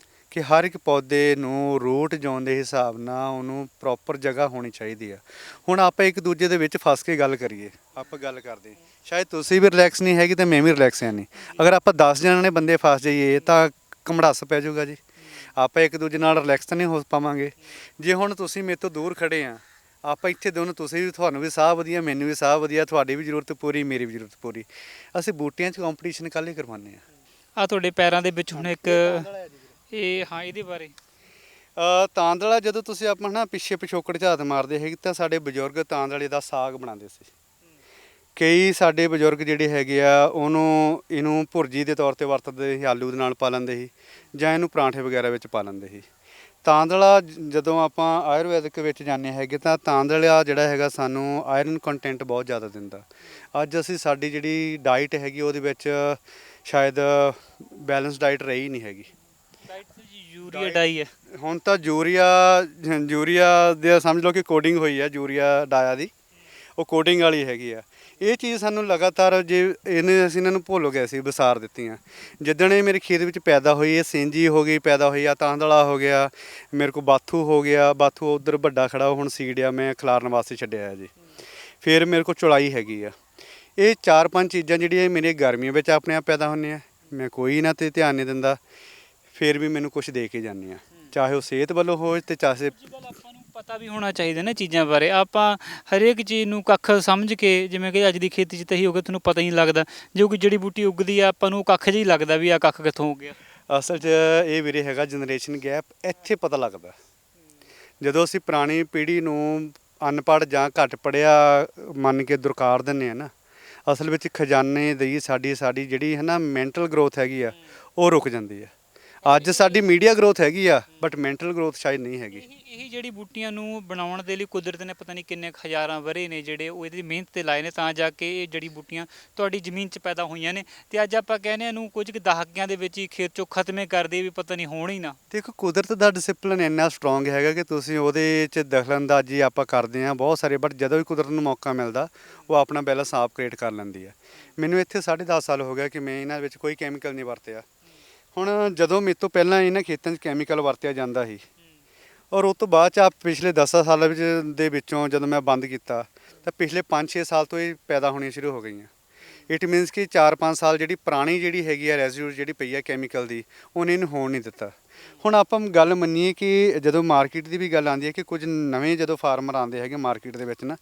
ਕਿ ਹਰ ਇੱਕ ਪੌਦੇ ਨੂੰ ਰੂਟ ਜ਼ੋਨ ਦੇ ਹਿਸਾਬ ਨਾਲ ਉਹਨੂੰ ਪ੍ਰੋਪਰ ਜਗ੍ਹਾ ਹੋਣੀ ਚਾਹੀਦੀ ਆ। ਹੁਣ ਆਪਾਂ ਇੱਕ ਦੂਜੇ ਦੇ ਵਿੱਚ ਫਸ ਕੇ ਗੱਲ ਕਰੀਏ, ਆਪਾਂ ਗੱਲ ਕਰਦੇ ਸ਼ਾਇਦ ਤੁਸੀਂ ਵੀ ਰਿਲੈਕਸ ਨਹੀਂ ਹੈਗੀ ਅਤੇ ਮੈਂ ਵੀ ਰਿਲੈਕਸ ਹੈ ਨਹੀਂ। ਅਗਰ ਆਪਾਂ 10 ਜਣੇ ਬੰਦੇ ਫਸ ਜਾਈਏ ਤਾਂ ਘਮੜਾਸ ਪੈ ਜਾਊਗਾ ਜੀ। ਆਪਾਂ ਇੱਕ ਦੂਜੇ ਨਾਲ ਰਿਲੈਕਸ ਤਾਂ ਨਹੀਂ ਹੋ ਪਾਵਾਂਗੇ। ਜੇ ਹੁਣ ਤੁਸੀਂ ਮੇਰੇ ਤੋਂ ਦੂਰ ਖੜੇ ਆ, ਆਪਾਂ ਇੱਥੇ ਦੋਨੋਂ, ਤੁਸੀਂ ਵੀ, ਤੁਹਾਨੂੰ ਵੀ ਸਾਹ ਵਧੀਆ, ਮੈਨੂੰ ਵੀ ਸਾਹ ਵਧੀਆ, ਤੁਹਾਡੀ ਵੀ ਜ਼ਰੂਰਤ ਪੂਰੀ, ਮੇਰੀ ਵੀ ਜ਼ਰੂਰਤ ਪੂਰੀ। ਅਸੀਂ ਬੂਟਿਆਂ 'ਚ ਕੰਪੀਟੀਸ਼ਨ ਕੱਲ੍ਹ ਹੀ ਕਰਵਾਉਂਦੇ ਹਾਂ। ਆ ਤੁਹਾਡੇ ਪੈਰਾਂ ਦੇ ਵਿੱਚ ਹੁਣ ਇੱਕ ਇਹ, ਹਾਂ, ਇਹਦੇ ਬਾਰੇ ਤਾਂਦਲਾ, ਜਦੋਂ ਤੁਸੀਂ ਆਪਾਂ ਨਾ ਪਿੱਛੇ ਪਿਛੋਕੜ ਝਾਤ ਮਾਰਦੇ ਹੈਗੇ ਤਾਂ ਸਾਡੇ ਬਜ਼ੁਰਗ ਤਾਂਦਲੇ ਦਾ ਸਾਗ ਬਣਾਉਂਦੇ ਸੀ। ਕਈ ਸਾਡੇ ਬਜ਼ੁਰਗ ਜਿਹੜੇ ਹੈਗੇ ਆ ਇਹਨੂੰ ਭੁਰਜੀ ਦੇ ਤੌਰ 'ਤੇ ਵਰਤਦੇ ਸੀ, ਆਲੂ ਦੇ ਨਾਲ ਪਾ ਲੈਂਦੇ ਸੀ, ਜਾਂ ਇਹਨੂੰ ਪਰਾਂਠੇ ਵਗੈਰਾ ਵਿੱਚ ਪਾ ਲੈਂਦੇ ਸੀ। ਤਾਂਦਲਾ ਜਦੋਂ ਆਪਾਂ ਆਯੁਰਵੈਦਿਕ ਵਿੱਚ ਜਾਂਦੇ ਹੈਗੇ ਤਾਂ ਤਾਂਦਲਾ ਜਿਹੜਾ ਹੈਗਾ ਸਾਨੂੰ ਆਇਰਨ ਕੰਟੈਂਟ ਬਹੁਤ ਜ਼ਿਆਦਾ ਦਿੰਦਾ। ਅੱਜ ਅਸੀਂ ਸਾਡੀ ਜਿਹੜੀ ਡਾਈਟ ਹੈਗੀ ਉਹਦੇ ਵਿੱਚ ਸ਼ਾਇਦ ਬੈਲੈਂਸ ਡਾਈਟ ਰਹੀ ਨਹੀਂ ਹੈਗੀ। ਯੂਰੀਆ ਡਾਈ ਹੈ ਹੁਣ ਤਾਂ ਯੂਰੀਆ ਦੇ ਸਮਝ ਲਓ ਕਿ ਕੋਡਿੰਗ ਹੋਈ ਆ ਯੂਰੀਆ ਡਾਇਆ ਦੀ, ਉਹ ਕੋਡਿੰਗ ਵਾਲੀ ਹੈਗੀ ਆ। ਇਹ ਚੀਜ਼ ਸਾਨੂੰ ਲਗਾਤਾਰ ਅਸੀਂ ਇਹਨਾਂ ਨੂੰ ਭੁੱਲ ਗਏ ਸੀ, ਵਿਸਾਰ ਦਿੱਤੀਆਂ। ਜਿੱਦਣ ਇਹ ਮੇਰੇ ਖੇਤ ਵਿੱਚ ਪੈਦਾ ਹੋਈ, ਇਹ ਸਿੰਜੀ ਹੋ ਗਈ, ਪੈਦਾ ਹੋਈ ਆ, ਤਾਂਦਲਾ ਹੋ ਗਿਆ, ਮੇਰੇ ਕੋਲ ਬਾਥੂ ਹੋ ਗਿਆ। ਬਾਥੂ ਉੱਧਰ ਵੱਡਾ ਖੜਾ, ਉਹ ਹੁਣ ਸੀਡ ਆ, ਮੈਂ ਖਿਲਾਰਨ ਵਾਸਤੇ ਛੱਡਿਆ ਜੀ। ਫਿਰ ਮੇਰੇ ਕੋਲ ਚੌਲਾਈ ਹੈਗੀ ਆ। ਇਹ 4-5 ਚੀਜ਼ਾਂ ਜਿਹੜੀਆਂ ਮੇਰੀਆਂ ਗਰਮੀਆਂ ਵਿੱਚ ਆਪਣੇ ਆਪ ਪੈਦਾ ਹੁੰਦੀਆਂ, ਮੈਂ ਕੋਈ ਇਹਨਾਂ 'ਤੇ ਧਿਆਨ ਨਹੀਂ ਦਿੰਦਾ, ਫਿਰ ਵੀ ਮੈਨੂੰ ਕੁਛ ਦੇ ਕੇ ਜਾਂਦੀਆਂ, ਚਾਹੇ ਉਹ ਸਿਹਤ ਵੱਲੋਂ ਹੋਵੇ ਅਤੇ ਚਾਹੇ। ਆਪਾਂ ਨੂੰ ਪਤਾ ਵੀ ਹੋਣਾ ਚਾਹੀਦਾ ਨਾ ਚੀਜ਼ਾਂ ਬਾਰੇ। ਆਪਾਂ ਹਰੇਕ ਚੀਜ਼ ਨੂੰ ਕੱਖ ਸਮਝ ਕੇ, ਜਿਵੇਂ ਕਿ ਅੱਜ ਦੀ ਖੇਤੀ 'ਚ ਤਾਂ ਹੀ ਹੋ ਗਿਆ, ਤੁਹਾਨੂੰ ਪਤਾ ਹੀ ਨਹੀਂ ਲੱਗਦਾ। ਜੋ ਕੋਈ ਜੜੀ ਬੂਟੀ ਉੱਗਦੀ ਆ ਆਪਾਂ ਨੂੰ ਕੱਖ ਜਿਹਾ ਹੀ ਲੱਗਦਾ ਵੀ ਆ ਕੱਖ ਕਿੱਥੋਂ ਹੋ ਗਿਆ। ਅਸਲ 'ਚ ਇਹ ਵੀਰੇ ਹੈਗਾ ਜਨਰੇਸ਼ਨ ਗੈਪ। ਇੱਥੇ ਪਤਾ ਲੱਗਦਾ ਜਦੋਂ ਅਸੀਂ ਪੁਰਾਣੀ ਪੀੜ੍ਹੀ ਨੂੰ ਅਨਪੜ੍ਹ ਜਾਂ ਘੱਟ ਪੜ੍ਹਿਆ ਮੰਨ ਕੇ ਦੁਰਕਾਰ ਦਿੰਦੇ ਹਾਂ ਨਾ, ਅਸਲ ਵਿੱਚ ਖਜ਼ਾਨੇ ਦੀ ਸਾਡੀ ਜਿਹੜੀ ਹੈ ਨਾ ਮੈਂਟਲ ਗਰੋਥ ਹੈਗੀ ਆ ਉਹ ਰੁਕ ਜਾਂਦੀ ਆ। ਅੱਜ ਸਾਡੀ ਮੀਡੀਆ ਗਰੋਥ ਹੈਗੀ ਆ ਬਟ ਮੈਂਟਲ ਗਰੋਥ ਸ਼ਾਇਦ ਨਹੀਂ ਹੈਗੀ। ਇਹੀ ਜਿਹੜੀ ਬੂਟੀਆਂ ਨੂੰ ਬਣਾਉਣ ਦੇ ਲਈ ਕੁਦਰਤ ਨੇ ਪਤਾ ਨਹੀਂ ਕਿੰਨੇ ਹਜ਼ਾਰਾਂ ਵਰ੍ਹੇ ਨੇ ਜਿਹੜੇ ਉਹ ਇਹਦੀ ਮਿਹਨਤ 'ਤੇ ਲਾਏ ਨੇ, ਤਾਂ ਜਾ ਕੇ ਇਹ ਜੜੀ ਬੂਟੀਆਂ ਤੁਹਾਡੀ ਜ਼ਮੀਨ 'ਚ ਪੈਦਾ ਹੋਈਆਂ ਨੇ। ਅਤੇ ਅੱਜ ਆਪਾਂ ਕਹਿੰਦੇ ਇਹਨੂੰ ਕੁਝ ਕੁ ਦਹਾਕਿਆਂ ਦੇ ਵਿੱਚ ਹੀ ਖੇਤ 'ਚੋਂ ਖਤਮੇ ਕਰਦੇ ਵੀ ਪਤਾ ਨਹੀਂ ਹੋਣ ਹੀ ਨਾ। ਦੇਖੋ ਕੁਦਰਤ ਦਾ ਡਿਸਿਪਲਿਨ ਇੰਨਾ ਸਟਰੋਂਗ ਹੈਗਾ ਕਿ ਤੁਸੀਂ ਉਹਦੇ 'ਚ ਦਖਲਅੰਦਾਜ਼ੀ ਆਪਾਂ ਕਰਦੇ ਹਾਂ ਬਹੁਤ ਸਾਰੇ, ਬਟ ਜਦੋਂ ਵੀ ਕੁਦਰਤ ਨੂੰ ਮੌਕਾ ਮਿਲਦਾ ਉਹ ਆਪਣਾ ਬੈਲੈਂਸ ਆਪ ਕ੍ਰੀਏਟ ਕਰ ਲੈਂਦੀ ਹੈ। ਮੈਨੂੰ ਇੱਥੇ 10.5 ਸਾਲ ਹੋ ਗਿਆ ਕਿ ਮੈਂ ਇਹਨਾਂ ਵਿੱਚ ਕੋਈ ਕੈਮੀਕਲ ਨਹੀਂ ਵਰਤਿਆ। ਹੁਣ ਜਦੋਂ ਮੇਰੇ ਤੋਂ ਪਹਿਲਾਂ ਇਹਨਾਂ ਖੇਤਾਂ 'ਚ ਕੈਮੀਕਲ ਵਰਤਿਆ ਜਾਂਦਾ ਸੀ ਔਰ ਉਸ ਤੋਂ ਬਾਅਦ 'ਚ ਪਿਛਲੇ 10 ਸਾਲਾਂ ਦੇ ਵਿੱਚੋਂ ਜਦੋਂ ਮੈਂ ਬੰਦ ਕੀਤਾ ਤਾਂ ਪਿਛਲੇ 5-6 ਸਾਲ ਤੋਂ ਇਹ ਪੈਦਾ ਹੋਣੀਆਂ ਸ਼ੁਰੂ ਹੋ ਗਈਆਂ। ਇਟ ਮੀਨਸ ਕਿ 4-5 ਸਾਲ ਜਿਹੜੀ ਪੁਰਾਣੀ ਜਿਹੜੀ ਹੈਗੀ ਆ ਰੈਜ਼ੀਡਿਊ ਜਿਹੜੀ ਪਈ ਆ ਕੈਮੀਕਲ ਦੀ, ਉਹਨੇ ਇਹਨੂੰ ਹੋਣ ਨਹੀਂ ਦਿੱਤਾ। ਹੁਣ ਆਪਾਂ ਗੱਲ ਮੰਨੀਏ ਕਿ ਜਦੋਂ ਮਾਰਕੀਟ ਦੀ ਵੀ ਗੱਲ ਆਉਂਦੀ ਹੈ ਕਿ ਕੁਝ ਨਵੇਂ ਜਦੋਂ ਫਾਰਮਰ ਆਉਂਦੇ ਹੈਗੇ ਮਾਰਕੀਟ ਦੇ ਵਿੱਚ ਨਾ,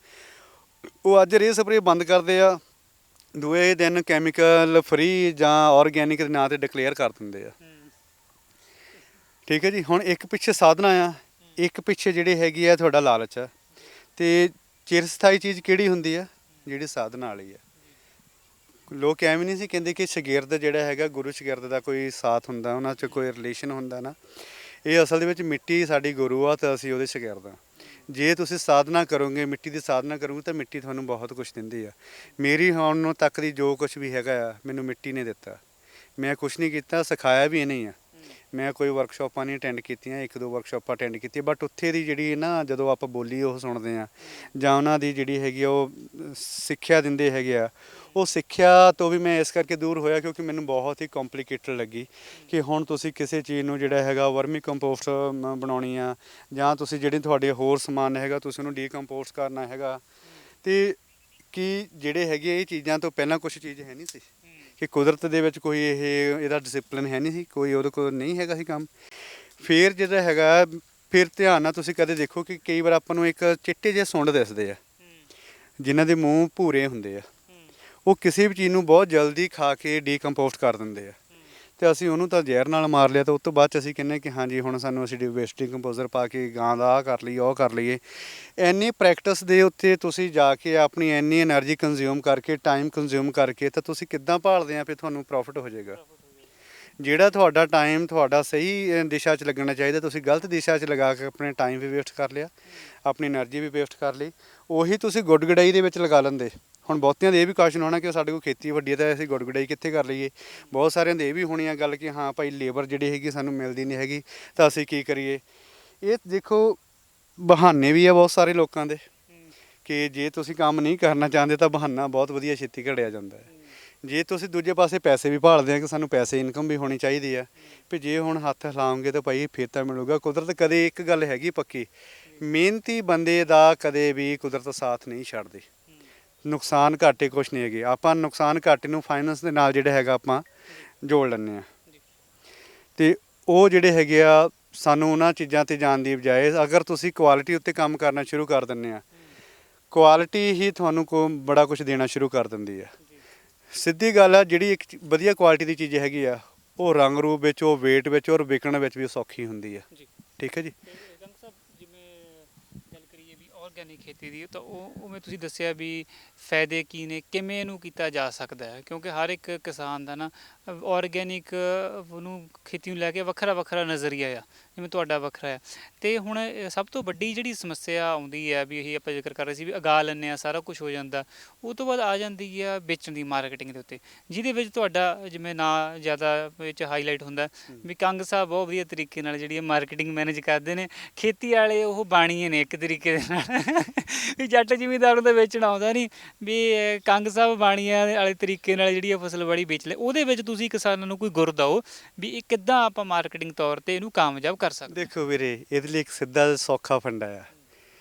ਉਹ ਅੱਜ ਰੇਹ ਸਪਰੇਅ ਬੰਦ ਕਰਦੇ ਆ, ਦੂਏ ਦਿਨ ਕੈਮੀਕਲ ਫਰੀ ਜਾਂ ਔਰਗੈਨਿਕ ਦੇ ਨਾਂ 'ਤੇ ਡਿਕਲੇਅਰ ਕਰ ਦਿੰਦੇ ਆ। ਠੀਕ ਹੈ ਜੀ। ਹੁਣ ਇੱਕ ਪਿੱਛੇ ਸਾਧਨਾ ਆ, ਇੱਕ ਪਿੱਛੇ ਜਿਹੜੇ ਹੈਗੀ ਆ ਤੁਹਾਡਾ ਲਾਲਚ ਆ। ਤੇ ਚਿਰਸਥਾਈ ਚੀਜ਼ ਕਿਹੜੀ ਹੁੰਦੀ ਆ? ਜਿਹੜੀ ਸਾਧਨਾ ਵਾਲੀ ਆ। ਲੋਕ ਐਵੇਂ ਨਹੀਂ ਸੀ ਕਹਿੰਦੇ ਕਿ ਸ਼ਾਗਿਰਦ ਜਿਹੜਾ ਹੈਗਾ, ਗੁਰੂ ਸ਼ਾਗਿਰਦ ਦਾ ਕੋਈ ਸਾਥ ਹੁੰਦਾ, ਉਹਨਾਂ 'ਚ ਕੋਈ ਰਿਲੇਸ਼ਨ ਹੁੰਦਾ ਨਾ। ਇਹ ਅਸਲ ਦੇ ਵਿੱਚ ਮਿੱਟੀ ਸਾਡੀ ਗੁਰੂ ਆ ਤੇ ਅਸੀਂ ਉਹਦੇ ਸ਼ਾਗਿਰਦ ਆ। ਜੇ ਤੁਸੀਂ ਸਾਧਨਾ ਕਰੋਗੇ, ਮਿੱਟੀ ਦੀ ਸਾਧਨਾ ਕਰੋਗੇ ਤਾਂ ਮਿੱਟੀ ਤੁਹਾਨੂੰ ਬਹੁਤ ਕੁਝ ਦਿੰਦੀ ਆ। ਮੇਰੀ ਹੁਣ ਤੱਕ ਦੀ ਜੋ ਕੁਝ ਵੀ ਹੈਗਾ ਆ, ਮੈਨੂੰ ਮਿੱਟੀ ਨੇ ਦਿੱਤਾ। ਮੈਂ ਕੁਝ ਨਹੀਂ ਕੀਤਾ, ਸਿਖਾਇਆ ਵੀ ਇਹਨੇ ਹੀ ਆ। ਮੈਂ ਕੋਈ ਵਰਕਸ਼ਾਪਾਂ ਨਹੀਂ ਅਟੈਂਡ ਕੀਤੀਆਂ, ਇੱਕ ਦੋ ਵਰਕਸ਼ਾਪਾਂ ਅਟੈਂਡ ਕੀਤੀਆਂ, ਬਟ ਉੱਥੇ ਦੀ ਜਿਹੜੀ ਨਾ, ਜਦੋਂ ਆਪਾਂ ਬੋਲੀ ਉਹ ਸੁਣਦੇ ਆ ਜਾਂ ਉਹਨਾਂ ਦੀ ਜਿਹੜੀ ਹੈਗੀ ਉਹ ਸਿੱਖਿਆ ਦਿੰਦੇ ਹੈਗੇ ਆ, ਉਹ ਸਿੱਖਿਆ ਤੋਂ ਵੀ ਮੈਂ ਇਸ ਕਰਕੇ ਦੂਰ ਹੋਇਆ ਕਿਉਂਕਿ ਮੈਨੂੰ ਬਹੁਤ ਹੀ ਕੰਪਲਿਕੇਟਡ ਲੱਗੀ ਕਿ ਹੁਣ ਤੁਸੀਂ ਕਿਸੇ ਚੀਜ਼ ਨੂੰ ਜਿਹੜਾ ਹੈਗਾ ਵਰਮੀ ਕੰਪੋਸਟ ਬਣਾਉਣੀ ਆ, ਜਾਂ ਤੁਸੀਂ ਜਿਹੜੇ ਤੁਹਾਡੇ ਹੋਰ ਸਮਾਨ ਹੈਗਾ ਤੁਸੀਂ ਉਹਨੂੰ ਡੀਕੰਪੋਸਟ ਕਰਨਾ ਹੈਗਾ। ਤੇ ਕਿ ਜਿਹੜੇ ਹੈਗੇ ਇਹ ਚੀਜ਼ਾਂ ਤੋਂ ਪਹਿਲਾਂ ਕੁਝ ਚੀਜ਼ ਹੈ ਨਹੀਂ ਸੀ ਕਿ ਕੁਦਰਤ ਦੇ ਵਿੱਚ ਕੋਈ ਇਹਦਾ ਡਿਸਿਪਲਿਨ ਹੈ ਨਹੀਂ ਸੀ, ਕੋਈ ਉਹਦੇ ਕੋਲ ਨਹੀਂ ਹੈਗਾ ਸੀ ਕੰਮ। ਫਿਰ ਜਿਹੜਾ ਹੈਗਾ, ਫਿਰ ਧਿਆਨ ਨਾਲ ਤੁਸੀਂ ਕਦੇ ਦੇਖੋ ਕਿ ਕਈ ਵਾਰ ਆਪਾਂ ਨੂੰ ਇੱਕ ਚਿੱਟੇ ਜਿਹੇ ਸੁੰਡ ਦਿਸਦੇ ਆ ਜਿਨ੍ਹਾਂ ਦੇ ਮੂੰਹ ਭੂਰੇ ਹੁੰਦੇ ਆ। ਉਹ ਕਿਸੇ ਵੀ ਚੀਜ਼ ਨੂੰ ਬਹੁਤ ਜਲਦੀ ਖਾ ਕੇ ਡੀਕੰਪੋਸਟ ਕਰ ਦਿੰਦੇ ਆ। ਤੇ ਅਸੀਂ ਉਹਨੂੰ ਤਾਂ ਜ਼ਹਿਰ ਨਾਲ ਮਾਰ ਲਿਆ, ਤਾਂ ਉਸ ਤੋਂ ਬਾਅਦ 'ਚ ਅਸੀਂ ਕਹਿੰਦੇ ਕਿ ਹਾਂਜੀ ਹੁਣ ਸਾਨੂੰ ਅਸੀਂ ਵੇਸਟ ਡੀਕੰਪੋਜ਼ਰ ਪਾ ਕੇ ਗਾਂ ਦਾ ਆਹ ਕਰ ਲਈਏ, ਉਹ ਕਰ ਲਈਏ। ਇੰਨੀ ਪ੍ਰੈਕਟਿਸ ਦੇ ਉੱਤੇ ਤੁਸੀਂ ਜਾ ਕੇ ਆਪਣੀ ਇੰਨੀ ਐਨਰਜੀ ਕੰਜ਼ਿਊਮ ਕਰਕੇ, ਟਾਈਮ ਕੰਜ਼ਿਊਮ ਕਰਕੇ, ਤਾਂ ਤੁਸੀਂ ਕਿੱਦਾਂ ਭਾਲਦੇ ਆ ਵੀ ਤੁਹਾਨੂੰ ਪ੍ਰੋਫਿਟ ਹੋ ਜਾਏਗਾ? ਜਿਹੜਾ ਤੁਹਾਡਾ ਟਾਈਮ ਤੁਹਾਡਾ ਸਹੀ ਦਿਸ਼ਾ 'ਚ ਲੱਗਣਾ ਚਾਹੀਦਾ, ਤੁਸੀਂ ਗਲਤ ਦਿਸ਼ਾ 'ਚ ਲਗਾ ਕੇ ਆਪਣੇ ਟਾਈਮ ਵੀ ਵੇਸਟ ਕਰ ਲਿਆ, ਆਪਣੀ ਐਨਰਜੀ ਵੀ ਵੇਸਟ ਕਰ ਲਈ। ਉਹੀ ਤੁਸੀਂ ਗੁੱਡ ਗਡਾਈ ਦੇ ਵਿੱਚ ਲਗਾ ਲੈਂਦੇ। ਹੁਣ ਬਹੁਤਿਆਂ ਦੇ ਇਹ ਵੀ ਕੁਐਸਚਨ ਹੋਣਾ ਕਿ ਸਾਡੇ ਕੋਲ ਖੇਤੀ ਵੱਡੀ ਹੈ ਤਾਂ ਅਸੀਂ ਗੁੱਡ ਗਡਾਈ ਕਿੱਥੇ ਕਰ ਲਈਏ। ਬਹੁਤ ਸਾਰਿਆਂ ਦੇ ਇਹ ਵੀ ਹੋਣੀ ਆ ਗੱਲ ਕਿ ਹਾਂ ਭਾਈ ਲੇਬਰ ਜਿਹੜੀ ਹੈਗੀ ਸਾਨੂੰ ਮਿਲਦੀ ਨਹੀਂ ਹੈਗੀ ਤਾਂ ਅਸੀਂ ਕੀ ਕਰੀਏ। ਇਹ ਦੇਖੋ ਬਹਾਨੇ ਵੀ ਆ ਬਹੁਤ ਸਾਰੇ ਲੋਕਾਂ ਦੇ ਕਿ ਜੇ ਤੁਸੀਂ ਕੰਮ ਨਹੀਂ ਕਰਨਾ ਚਾਹੁੰਦੇ ਤਾਂ ਬਹਾਨਾ ਬਹੁਤ ਵਧੀਆ ਛੇਤੀ ਘੜਿਆ ਜਾਂਦਾ ਹੈ। ਜੇ ਤੁਸੀਂ ਦੂਜੇ ਪਾਸੇ ਪੈਸੇ ਵੀ ਭਾਲਦੇ ਆ ਕਿ ਸਾਨੂੰ ਪੈਸੇ ਇਨਕਮ ਵੀ ਹੋਣੀ ਚਾਹੀਦੀ ਆ, ਵੀ ਜੇ ਹੁਣ ਹੱਥ ਹਿਲਾਓਗੇ ਤਾਂ ਭਾਈ ਫਿਰ ਤਾਂ ਮਿਲੂਗਾ। ਕੁਦਰਤ ਕਦੇ ਇੱਕ ਗੱਲ ਹੈਗੀ ਪੱਕੀ, ਮਿਹਨਤੀ ਬੰਦੇ ਦਾ ਕਦੇ ਵੀ ਕੁਦਰਤ ਸਾਥ ਨਹੀਂ ਛੱਡਦੀ। ਨੁਕਸਾਨ ਘਾਟੇ ਕੁਛ ਨਹੀਂ ਹੈਗੇ। ਆਪਾਂ ਨੁਕਸਾਨ ਘਾਟੇ ਨੂੰ ਫਾਈਨੈਂਸ ਦੇ ਨਾਲ ਜਿਹੜਾ ਹੈਗਾ ਆਪਾਂ ਜੋੜ ਲੈਂਦੇ ਹਾਂ। ਅਤੇ ਉਹ ਜਿਹੜੇ ਹੈਗੇ ਆ ਸਾਨੂੰ ਉਹਨਾਂ ਚੀਜ਼ਾਂ 'ਤੇ ਜਾਣ ਦੀ ਬਜਾਏ ਅਗਰ ਤੁਸੀਂ ਕੁਆਲਿਟੀ ਉੱਤੇ ਕੰਮ ਕਰਨਾ ਸ਼ੁਰੂ ਕਰ ਦਿੰਦੇ ਆ, ਕੁਆਲਿਟੀ ਹੀ ਤੁਹਾਨੂੰ ਬੜਾ ਕੁਛ ਦੇਣਾ ਸ਼ੁਰੂ ਕਰ ਦਿੰਦੀ ਆ। ਸਿੱਧੀ ਗੱਲ ਆ, ਜਿਹੜੀ ਇੱਕ ਵਧੀਆ ਕੁਆਲਿਟੀ ਦੀ ਚੀਜ਼ ਹੈਗੀ ਆ ਉਹ ਰੰਗ ਰੂਪ ਵਿੱਚ, ਉਹ ਵੇਟ ਵਿੱਚ, ਔਰ ਵਿਕਣ ਵਿੱਚ ਵੀ ਸੌਖੀ ਹੁੰਦੀ ਆ। ਠੀਕ ਹੈ ਜੀ। ਆਰਗੈਨਿਕ ਖੇਤੀ ਦੀ ਤਾਂ ਉਵੇਂ ਤੁਸੀਂ ਦੱਸਿਆ ਵੀ ਫਾਇਦੇ ਕੀ ਨੇ, ਕਿਵੇਂ ਇਹਨੂੰ ਕੀਤਾ ਜਾ ਸਕਦਾ ਹੈ, ਕਿਉਂਕਿ ਹਰ ਇੱਕ ਕਿਸਾਨ ਦਾ ਨਾ ਆਰਗੈਨਿਕ ਉਹਨੂੰ ਖੇਤੀ ਨੂੰ ਲੈ ਕੇ ਵੱਖਰਾ ਵੱਖਰਾ ਨਜ਼ਰੀਆ ਆ, ਜਿਵੇਂ ਤੁਹਾਡਾ ਵੱਖਰਾ ਆ। ਅਤੇ ਹੁਣ ਸਭ ਤੋਂ ਵੱਡੀ ਜਿਹੜੀ ਸਮੱਸਿਆ ਆਉਂਦੀ ਹੈ ਵੀ ਇਹੀ ਆਪਾਂ ਜ਼ਿਕਰ ਕਰ ਰਹੇ ਸੀ ਵੀ ਉਗਾ ਲੈਂਦੇ ਹਾਂ, ਸਾਰਾ ਕੁਛ ਹੋ ਜਾਂਦਾ, ਉਹ ਤੋਂ ਬਾਅਦ ਆ ਜਾਂਦੀ ਆ ਵੇਚਣ ਦੀ, ਮਾਰਕੀਟਿੰਗ ਦੇ ਉੱਤੇ, ਜਿਹਦੇ ਵਿੱਚ ਤੁਹਾਡਾ ਜਿਵੇਂ ਨਾਂ ਜ਼ਿਆਦਾ ਵਿੱਚ ਹਾਈਲਾਈਟ ਹੁੰਦਾ ਵੀ ਕੰਗ ਸਾਹਿਬ ਬਹੁਤ ਵਧੀਆ ਤਰੀਕੇ ਨਾਲ ਜਿਹੜੀ ਮਾਰਕੀਟਿੰਗ ਮੈਨੇਜ ਕਰਦੇ ਨੇ। ਖੇਤੀ ਵਾਲੇ ਉਹ ਬਾਣੀਏ ਨੇ ਇੱਕ ਤਰੀਕੇ ਦੇ ਨਾਲ ਵੀ ਜੱਟ ਜ਼ਿਮੀਂਦਾਰ ਨੂੰ ਤਾਂ ਵੇਚਣਾ ਆਉਂਦਾ ਨਹੀਂ, ਵੀ ਕੰਗ ਸਾਹਿਬ ਬਾਣੀਆਂ ਵਾਲੇ ਤਰੀਕੇ ਨਾਲ ਜਿਹੜੀ ਆ ਫਸਲ ਬੜੀ ਵੇਚ ਲੈ। ਉਹਦੇ ਵਿੱਚ ਤੁਸੀਂ ਕਿਸਾਨਾਂ ਨੂੰ ਕੋਈ ਗੁਰ ਦਿਓ ਵੀ ਇਹ ਕਿੱਦਾਂ ਆਪਾਂ ਮਾਰਕੀਟਿੰਗ ਤੌਰ 'ਤੇ ਇਹਨੂੰ ਕਾਮਯਾਬ ਕਰ ਸਕਦੇ। ਦੇਖੋ ਵੀਰੇ, ਇਹਦੇ ਲਈ ਇੱਕ ਸਿੱਧਾ ਸੌਖਾ ਫੰਡਾ ਆ,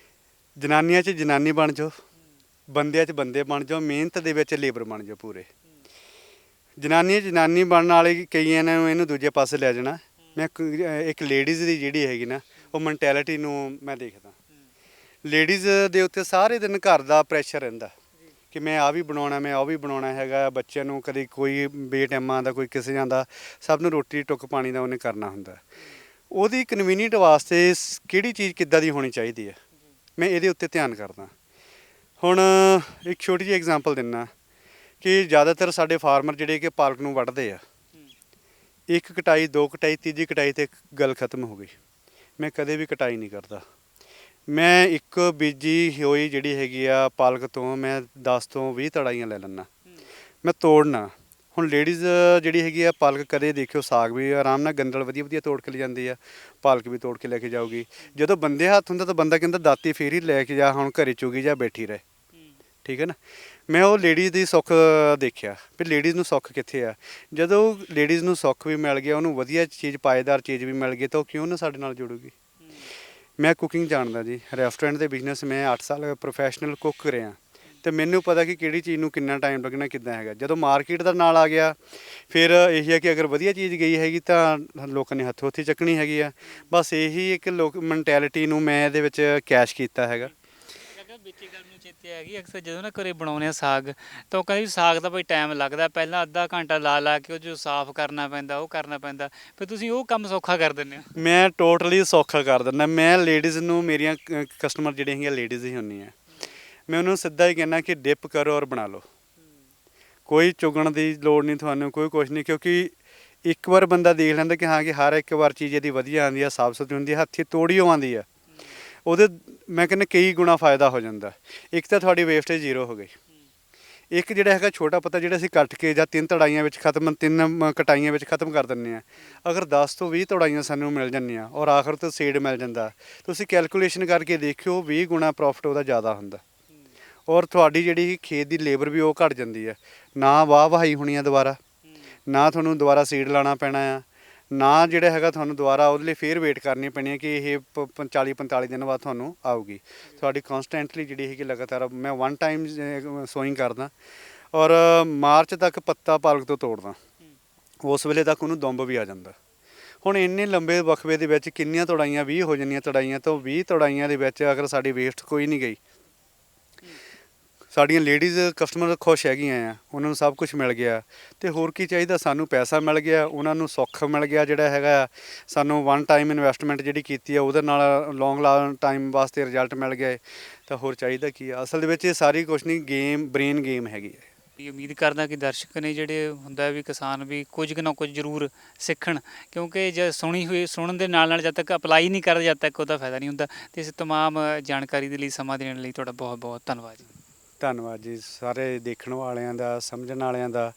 ਜਨਾਨੀਆਂ 'ਚ ਜਨਾਨੀ ਬਣ ਜਾਓ, ਬੰਦਿਆਂ 'ਚ ਬੰਦੇ ਬਣ ਜਾਓ, ਮਿਹਨਤ ਦੇ ਵਿੱਚ ਲੇਬਰ ਬਣ ਜਾਓ ਪੂਰੇ। ਜਨਾਨੀ ਬਣਨ ਵਾਲੇ ਕਈਆਂ ਨੇ ਇਹਨੂੰ ਦੂਜੇ ਪਾਸੇ ਲੈ ਜਾਣਾ। ਮੈਂ ਇੱਕ ਲੇਡੀਜ਼ ਦੀ ਜਿਹੜੀ ਹੈਗੀ ਨਾ ਉਹ ਮੈਂਟੈਲਿਟੀ ਨੂੰ ਮੈਂ ਦੇਖਦਾ। ਲੇਡੀਜ਼ ਦੇ ਉੱਤੇ ਸਾਰੇ ਦਿਨ ਘਰ ਦਾ ਪ੍ਰੈਸ਼ਰ ਰਹਿੰਦਾ ਕਿ ਮੈਂ ਆਹ ਵੀ ਬਣਾਉਣਾ, ਮੈਂ ਉਹ ਵੀ ਬਣਾਉਣਾ ਹੈਗਾ। ਬੱਚਿਆਂ ਨੂੰ ਕਦੇ ਕੋਈ ਬੇਟਾਈਮਾਂ ਦਾ, ਕੋਈ ਕਿਸੇ ਜਾਂਦਾ, ਸਭ ਨੂੰ ਰੋਟੀ ਟੁੱਕ ਪਾਣੀ ਦਾ ਉਹਨੇ ਕਰਨਾ ਹੁੰਦਾ। ਉਹਦੀ ਕਨਵੀਨੀਅੰਟ ਵਾਸਤੇ ਕਿਹੜੀ ਚੀਜ਼ ਕਿੱਦਾਂ ਦੀ ਹੋਣੀ ਚਾਹੀਦੀ ਹੈ, ਮੈਂ ਇਹਦੇ ਉੱਤੇ ਧਿਆਨ ਕਰਦਾ। ਹੁਣ ਇੱਕ ਛੋਟੀ ਜਿਹੀ ਐਗਜ਼ਾਮਪਲ ਦਿੰਦਾ ਕਿ ਜ਼ਿਆਦਾਤਰ ਸਾਡੇ ਫਾਰਮਰ ਜਿਹੜੇ ਕਿ ਪਾਲਕ ਨੂੰ ਵੱਢਦੇ ਆ, ਇੱਕ ਕਟਾਈ, ਦੋ ਕਟਾਈ, ਤੀਜੀ ਕਟਾਈ 'ਤੇ ਗੱਲ ਖਤਮ ਹੋ ਗਈ। ਮੈਂ ਕਦੇ ਵੀ ਕਟਾਈ ਨਹੀਂ ਕਰਦਾ। ਮੈਂ ਇੱਕ ਬੀਜੀ ਹੋਈ ਜਿਹੜੀ ਹੈਗੀ ਆ ਪਾਲਕ ਤੋਂ ਮੈਂ 10 ਤੋਂ 20 ਤੜਾਈਆਂ ਲੈ ਲੈਂਦਾ, ਮੈਂ ਤੋੜਨਾ। ਹੁਣ ਲੇਡੀਜ਼ ਜਿਹੜੀ ਹੈਗੀ ਆ ਪਾਲਕ ਕਦੇ ਦੇਖਿਓ, ਸਾਗ ਵੀ ਆਰਾਮ ਨਾਲ ਗੰਦਲ ਵਧੀਆ ਵਧੀਆ ਤੋੜ ਕੇ ਲੈ ਜਾਂਦੀ ਆ, ਪਾਲਕ ਵੀ ਤੋੜ ਕੇ ਲੈ ਕੇ ਜਾਊਗੀ। ਜਦੋਂ ਬੰਦੇ ਹੱਥ ਹੁੰਦਾ ਤਾਂ ਬੰਦਾ ਕਹਿੰਦਾ ਦਾਤੀ ਫੇਰ ਹੀ ਲੈ ਕੇ ਜਾ, ਹੁਣ ਘਰੇ ਚੁਗੀ ਜਾਂ ਬੈਠੀ ਰਹੇ। ਠੀਕ ਹੈ ਨਾ। ਮੈਂ ਉਹ ਲੇਡੀਜ਼ ਦੀ ਸੁੱਖ ਦੇਖਿਆ ਵੀ ਲੇਡੀਜ਼ ਨੂੰ ਸੁੱਖ ਕਿੱਥੇ ਆ। ਜਦੋਂ ਲੇਡੀਜ਼ ਨੂੰ ਸੁੱਖ ਵੀ ਮਿਲ ਗਿਆ, ਉਹਨੂੰ ਵਧੀਆ ਚੀਜ਼, ਪਾਏਦਾਰ ਚੀਜ਼ ਵੀ ਮਿਲ ਗਈ, ਤਾਂ ਉਹ ਕਿਉਂ ਨਾ ਸਾਡੇ ਨਾਲ ਜੁੜੂਗੀ। ਮੈਂ ਕੁਕਿੰਗ ਜਾਣਦਾ ਜੀ, ਰੈਸਟੋਰੈਂਟ ਦੇ ਬਿਜ਼ਨਸ ਮੈਂ 8 ਸਾਲ ਪ੍ਰੋਫੈਸ਼ਨਲ ਕੁੱਕ ਰਿਹਾ, ਅਤੇ ਮੈਨੂੰ ਪਤਾ ਕਿ ਕਿਹੜੀ ਚੀਜ਼ ਨੂੰ ਕਿੰਨਾ ਟਾਈਮ ਲੱਗਣਾ, ਕਿੱਦਾਂ ਹੈਗਾ। ਜਦੋਂ ਮਾਰਕੀਟ ਦਾ ਨਾਲ ਆ ਗਿਆ ਫਿਰ ਇਹੀ ਹੈ ਕਿ ਅਗਰ ਵਧੀਆ ਚੀਜ਼ ਗਈ ਹੈਗੀ ਤਾਂ ਲੋਕਾਂ ਨੇ ਹੱਥੋਂ ਹੱਥੀ ਚੱਕਣੀ ਹੈਗੀ ਆ। ਬਸ ਇਹੀ ਇੱਕ ਲੋਕ ਮੈਂਟੈਲਿਟੀ ਨੂੰ ਮੈਂ ਇਹਦੇ ਵਿੱਚ ਕੈਸ਼ ਕੀਤਾ ਹੈਗਾ। ਵਿੱਚ ਇਹ ਗੱਲ ਨੂੰ ਚੇਤੇ ਆ ਗਈ ਅਕਸਰ ਜਦੋਂ ਨਾ ਘਰੇ ਬਣਾਉਂਦੇ ਆ ਸਾਗ ਤਾਂ ਉਹ ਕਹਿੰਦੇ ਵੀ ਸਾਗ ਦਾ ਬਈ ਟਾਈਮ ਲੱਗਦਾ, ਪਹਿਲਾਂ ਅੱਧਾ ਘੰਟਾ ਲਾ ਕੇ ਉਹ ਜੋ ਸਾਫ਼ ਕਰਨਾ ਪੈਂਦਾ, ਉਹ ਕਰਨਾ ਪੈਂਦਾ, ਫਿਰ ਤੁਸੀਂ ਉਹ ਕੰਮ ਸੌਖਾ ਕਰ ਦਿੰਦੇ ਹੋ। ਮੈਂ ਟੋਟਲੀ ਸੌਖਾ ਕਰ ਦਿੰਦਾ। ਮੈਂ ਲੇਡੀਜ਼ ਨੂੰ, ਮੇਰੀਆਂ ਕਸਟਮਰ ਜਿਹੜੀਆਂ ਹੈਗੀਆਂ ਲੇਡੀਜ਼ ਹੀ ਹੁੰਦੀਆਂ, ਮੈਂ ਉਹਨੂੰ ਸਿੱਧਾ ਹੀ ਕਹਿੰਦਾ ਕਿ ਡਿਪ ਕਰੋ ਔਰ ਬਣਾ ਲਓ। ਕੋਈ ਚੁਗਣ ਦੀ ਲੋੜ ਨਹੀਂ ਤੁਹਾਨੂੰ, ਕੋਈ ਕੁਛ ਨਹੀਂ, ਕਿਉਂਕਿ ਇੱਕ ਵਾਰ ਬੰਦਾ ਦੇਖ ਲੈਂਦਾ ਕਿ ਹਾਂ ਕਿ ਹਰ ਇੱਕ ਵਾਰ ਚੀਜ਼ ਇਹਦੀ ਵਧੀਆ ਆਉਂਦੀ ਆ, ਸਾਫ਼ ਸੁਥਰੀ ਹੁੰਦੀ ਆ, ਹੱਥੀਂ ਤੋੜੀਓ ਆਉਂਦੀ ਆ, ਉਹਦੇ ਮੈਂ ਕਹਿੰਦਾ ਕਈ ਗੁਣਾ ਫਾਇਦਾ ਹੋ ਜਾਂਦਾ। ਇੱਕ ਤਾਂ ਤੁਹਾਡੀ ਵੇਸਟੇਜ ਜ਼ੀਰੋ ਹੋ ਗਈ। ਇੱਕ ਜਿਹੜਾ ਹੈਗਾ ਛੋਟਾ ਪੱਤਾ ਜਿਹੜਾ ਅਸੀਂ ਕੱਟ ਕੇ ਜਾਂ ਤਿੰਨ ਕਟਾਈਆਂ ਵਿੱਚ ਖਤਮ ਕਰ ਦਿੰਦੇ ਆ, ਅਗਰ 10 ਤੋਂ 20 ਤੜਾਈਆਂ ਸਾਨੂੰ ਮਿਲ ਜਾਂਦੀਆਂ ਔਰ ਆਖਰ ਤੋਂ ਸੀਡ ਮਿਲ ਜਾਂਦਾ, ਤੁਸੀਂ ਕੈਲਕੂਲੇਸ਼ਨ ਕਰਕੇ ਦੇਖਿਓ 20 ਗੁਣਾ ਪ੍ਰੋਫਿਟ ਉਹਦਾ ਜ਼ਿਆਦਾ ਹੁੰਦਾ। ਔਰ ਤੁਹਾਡੀ ਜਿਹੜੀ ਖੇਤ ਦੀ ਲੇਬਰ ਵੀ ਉਹ ਘਟ ਜਾਂਦੀ ਹੈ, ਨਾ ਵਾਹ ਵਹਾਈ ਹੋਣੀ ਆ ਦੁਬਾਰਾ, ਨਾ ਤੁਹਾਨੂੰ ਦੁਬਾਰਾ ਸੀਡ ਲਾਉਣਾ ਪੈਣਾ ਆ, ਨਾ ਜਿਹੜਾ ਹੈਗਾ ਤੁਹਾਨੂੰ ਦੁਬਾਰਾ ਉਹਦੇ ਲਈ ਫੇਰ ਵੇਟ ਕਰਨੀ ਪੈਣੀ ਹੈ ਕਿ ਇਹ 40-45 ਦਿਨ ਬਾਅਦ ਤੁਹਾਨੂੰ ਆਊਗੀ। ਤੁਹਾਡੀ ਕਨਸਟੈਂਟਲੀ ਜਿਹੜੀ ਹੈਗੀ ਲਗਾਤਾਰ ਮੈਂ 1 ਟਾਈਮ ਸੋਇੰਗ ਕਰਦਾ ਔਰ ਮਾਰਚ ਤੱਕ ਪੱਤਾ ਪਾਲਕ ਤੋਂ ਤੋੜਦਾ, ਉਸ ਵੇਲੇ ਤੱਕ ਉਹਨੂੰ ਦੁੰਬ ਵੀ ਆ ਜਾਂਦਾ। ਹੁਣ ਇੰਨੇ ਲੰਬੇ ਵਕਫੇ ਦੇ ਵਿੱਚ ਕਿੰਨੀਆਂ ਤੜਾਈਆਂ 20 ਹੋ ਜਾਂਦੀਆਂ, ਤੜਾਈਆਂ ਤੋਂ 20 ਤੜਾਈਆਂ ਦੇ ਵਿੱਚ ਅਗਰ ਸਾਡੀ ਵੇਸਟ ਕੋਈ ਨਹੀਂ ਗਈ, ਸਾਡੀਆਂ ਲੇਡੀਜ਼ ਕਸਟਮਰ ਖੁਸ਼ ਹੈਗੀਆਂ ਆ, ਉਹਨਾਂ ਨੂੰ ਸਭ ਕੁਝ ਮਿਲ ਗਿਆ, ਅਤੇ ਹੋਰ ਕੀ ਚਾਹੀਦਾ। ਸਾਨੂੰ ਪੈਸਾ ਮਿਲ ਗਿਆ, ਉਹਨਾਂ ਨੂੰ ਸੁੱਖ ਮਿਲ ਗਿਆ, ਜਿਹੜਾ ਹੈਗਾ ਸਾਨੂੰ 1 ਟਾਈਮ ਇਨਵੈਸਟਮੈਂਟ ਜਿਹੜੀ ਕੀਤੀ ਆ ਉਹਦੇ ਨਾਲ ਲੌਂਗ ਟਾਈਮ ਵਾਸਤੇ ਰਿਜ਼ਲਟ ਮਿਲ ਗਏ, ਤਾਂ ਹੋਰ ਚਾਹੀਦਾ ਕੀ ਆ। ਅਸਲ ਦੇ ਵਿੱਚ ਇਹ ਸਾਰੀ ਕੁਛ ਨਹੀਂ, ਬ੍ਰੇਨ ਗੇਮ ਹੈਗੀ ਹੈ। ਇਹ ਉਮੀਦ ਕਰਦਾ ਕਿ ਦਰਸ਼ਕ ਨੇ ਜਿਹੜੇ ਹੁੰਦਾ ਵੀ ਕਿਸਾਨ ਵੀ ਕੁਝ ਕੁ ਨਾ ਕੁਝ ਜ਼ਰੂਰ ਸਿੱਖਣ, ਕਿਉਂਕਿ ਜੇ ਸੁਣਨ ਦੇ ਨਾਲ ਜਦ ਤੱਕ ਅਪਲਾਈ ਨਹੀਂ ਕਰਦੇ ਜਦ ਤੱਕ ਉਹਦਾ ਫਾਇਦਾ ਨਹੀਂ ਹੁੰਦਾ। ਅਤੇ ਇਸ ਤਮਾਮ ਜਾਣਕਾਰੀ ਦੇ ਲਈ, ਸਮਾਂ ਦੇਣ ਲਈ ਤੁਹਾਡਾ ਬਹੁਤ ਬਹੁਤ ਧੰਨਵਾਦ ਜੀ। ਧੰਨਵਾਦ ਜੀ ਸਾਰੇ ਦੇਖਣ ਵਾਲਿਆਂ ਦਾ, ਸਮਝਣ ਵਾਲਿਆਂ ਦਾ,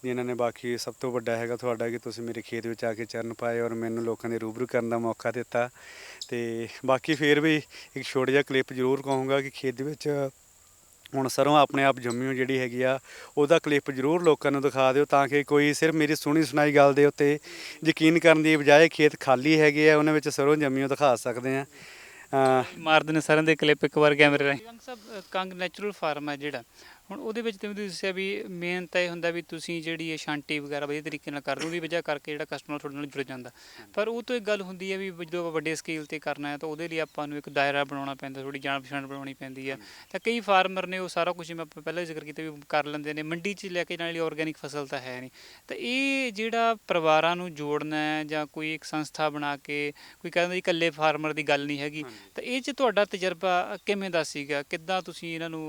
ਜਿਨ੍ਹਾਂ ਨੇ। ਬਾਕੀ ਸਭ ਤੋਂ ਵੱਡਾ ਹੈਗਾ ਤੁਹਾਡਾ ਕਿ ਤੁਸੀਂ ਮੇਰੇ ਖੇਤ ਵਿੱਚ ਆ ਕੇ ਚਰਨ ਪਾਏ ਔਰ ਮੈਨੂੰ ਲੋਕਾਂ ਦੇ ਰੂਬਰੂ ਕਰਨ ਦਾ ਮੌਕਾ ਦਿੱਤਾ। ਅਤੇ ਬਾਕੀ ਫਿਰ ਵੀ ਇੱਕ ਛੋਟਾ ਜਿਹਾ ਕਲਿੱਪ ਜ਼ਰੂਰ ਕਹੂੰਗਾ ਕਿ ਖੇਤ ਦੇ ਵਿੱਚ ਹੁਣ ਸਰੋਂ ਆਪਣੇ ਆਪ ਜੰਮਿਓ ਜਿਹੜੀ ਹੈਗੀ ਆ, ਉਹਦਾ ਕਲਿੱਪ ਜ਼ਰੂਰ ਲੋਕਾਂ ਨੂੰ ਦਿਖਾ ਦਿਓ, ਤਾਂ ਕਿ ਕੋਈ ਸਿਰਫ ਮੇਰੀ ਸੁਣੀ ਸੁਣਾਈ ਗੱਲ ਦੇ ਉੱਤੇ ਯਕੀਨ ਕਰਨ ਦੀ ਬਜਾਏ ਖੇਤ ਖਾਲੀ ਹੈਗੇ ਆ, ਉਹਨਾਂ ਵਿੱਚ ਸਰੋਂ ਜੰਮਿਓ ਦਿਖਾ ਸਕਦੇ ਆ। ਮਾਰਦੇ ਨੇ ਸਾਰਿਆਂ ਦੇ ਕਲਿੱਪ ਇੱਕ ਵਾਰ ਕੈਮਰੇ ਰਾਹੀਂ। ਕੰਗ ਸਾਹਿਬ, ਕੰਗ ਨੈਚੁਰਲ ਫਾਰਮ ਹੈ ਜਿਹੜਾ, ਹੁਣ ਉਹਦੇ ਵਿੱਚ ਤੁਸੀਂ ਦੱਸਿਆ ਵੀ ਮੇਨ ਤਾਂ ਇਹ ਹੁੰਦਾ ਵੀ ਤੁਸੀਂ ਜਿਹੜੀ ਇਹ ਛਾਂਟੀ ਵਗੈਰਾ ਵਧੀਆ ਤਰੀਕੇ ਨਾਲ ਕਰਦੇ ਹੋ, ਉਹਦੀ ਵਜ੍ਹਾ ਕਰਕੇ ਜਿਹੜਾ ਕਸਟਮਰ ਤੁਹਾਡੇ ਨਾਲ ਜੁੜ ਜਾਂਦਾ। ਪਰ ਉਹ ਤੋਂ ਇੱਕ ਗੱਲ ਹੁੰਦੀ ਹੈ ਵੀ ਜਦੋਂ ਆਪਾਂ ਵੱਡੇ ਸਕੇਲ 'ਤੇ ਕਰਨਾ ਹੈ ਤਾਂ ਉਹਦੇ ਲਈ ਆਪਾਂ ਨੂੰ ਇੱਕ ਦਾਇਰਾ ਬਣਾਉਣਾ ਪੈਂਦਾ, ਥੋੜ੍ਹੀ ਜਾਣ ਪਛਾਣ ਬਣਾਉਣੀ ਪੈਂਦੀ ਹੈ। ਤਾਂ ਕਈ ਫਾਰਮਰ ਨੇ ਉਹ ਸਾਰਾ ਕੁਝ, ਜਿਵੇਂ ਆਪਾਂ ਪਹਿਲਾਂ ਜ਼ਿਕਰ ਕੀਤਾ, ਵੀ ਕਰ ਲੈਂਦੇ ਨੇ, ਮੰਡੀ 'ਚ ਲੈ ਕੇ ਜਾਣ ਲਈ ਔਰਗੈਨਿਕ ਫਸਲ ਤਾਂ ਹੈ ਨਹੀਂ। ਤਾਂ ਇਹ ਜਿਹੜਾ ਪਰਿਵਾਰਾਂ ਨੂੰ ਜੋੜਨਾ ਹੈ ਜਾਂ ਕੋਈ ਇੱਕ ਸੰਸਥਾ ਬਣਾ ਕੇ, ਕੋਈ ਕਹਿੰਦਾ ਜੀ ਇਕੱਲੇ ਫਾਰਮਰ ਦੀ ਗੱਲ ਨਹੀਂ ਹੈਗੀ, ਤਾਂ ਇਹ 'ਚ ਤੁਹਾਡਾ ਤਜਰਬਾ ਕਿਵੇਂ ਦਾ ਸੀਗਾ? ਕਿੱਦਾਂ ਤੁਸੀਂ ਇਹਨਾਂ ਨੂੰ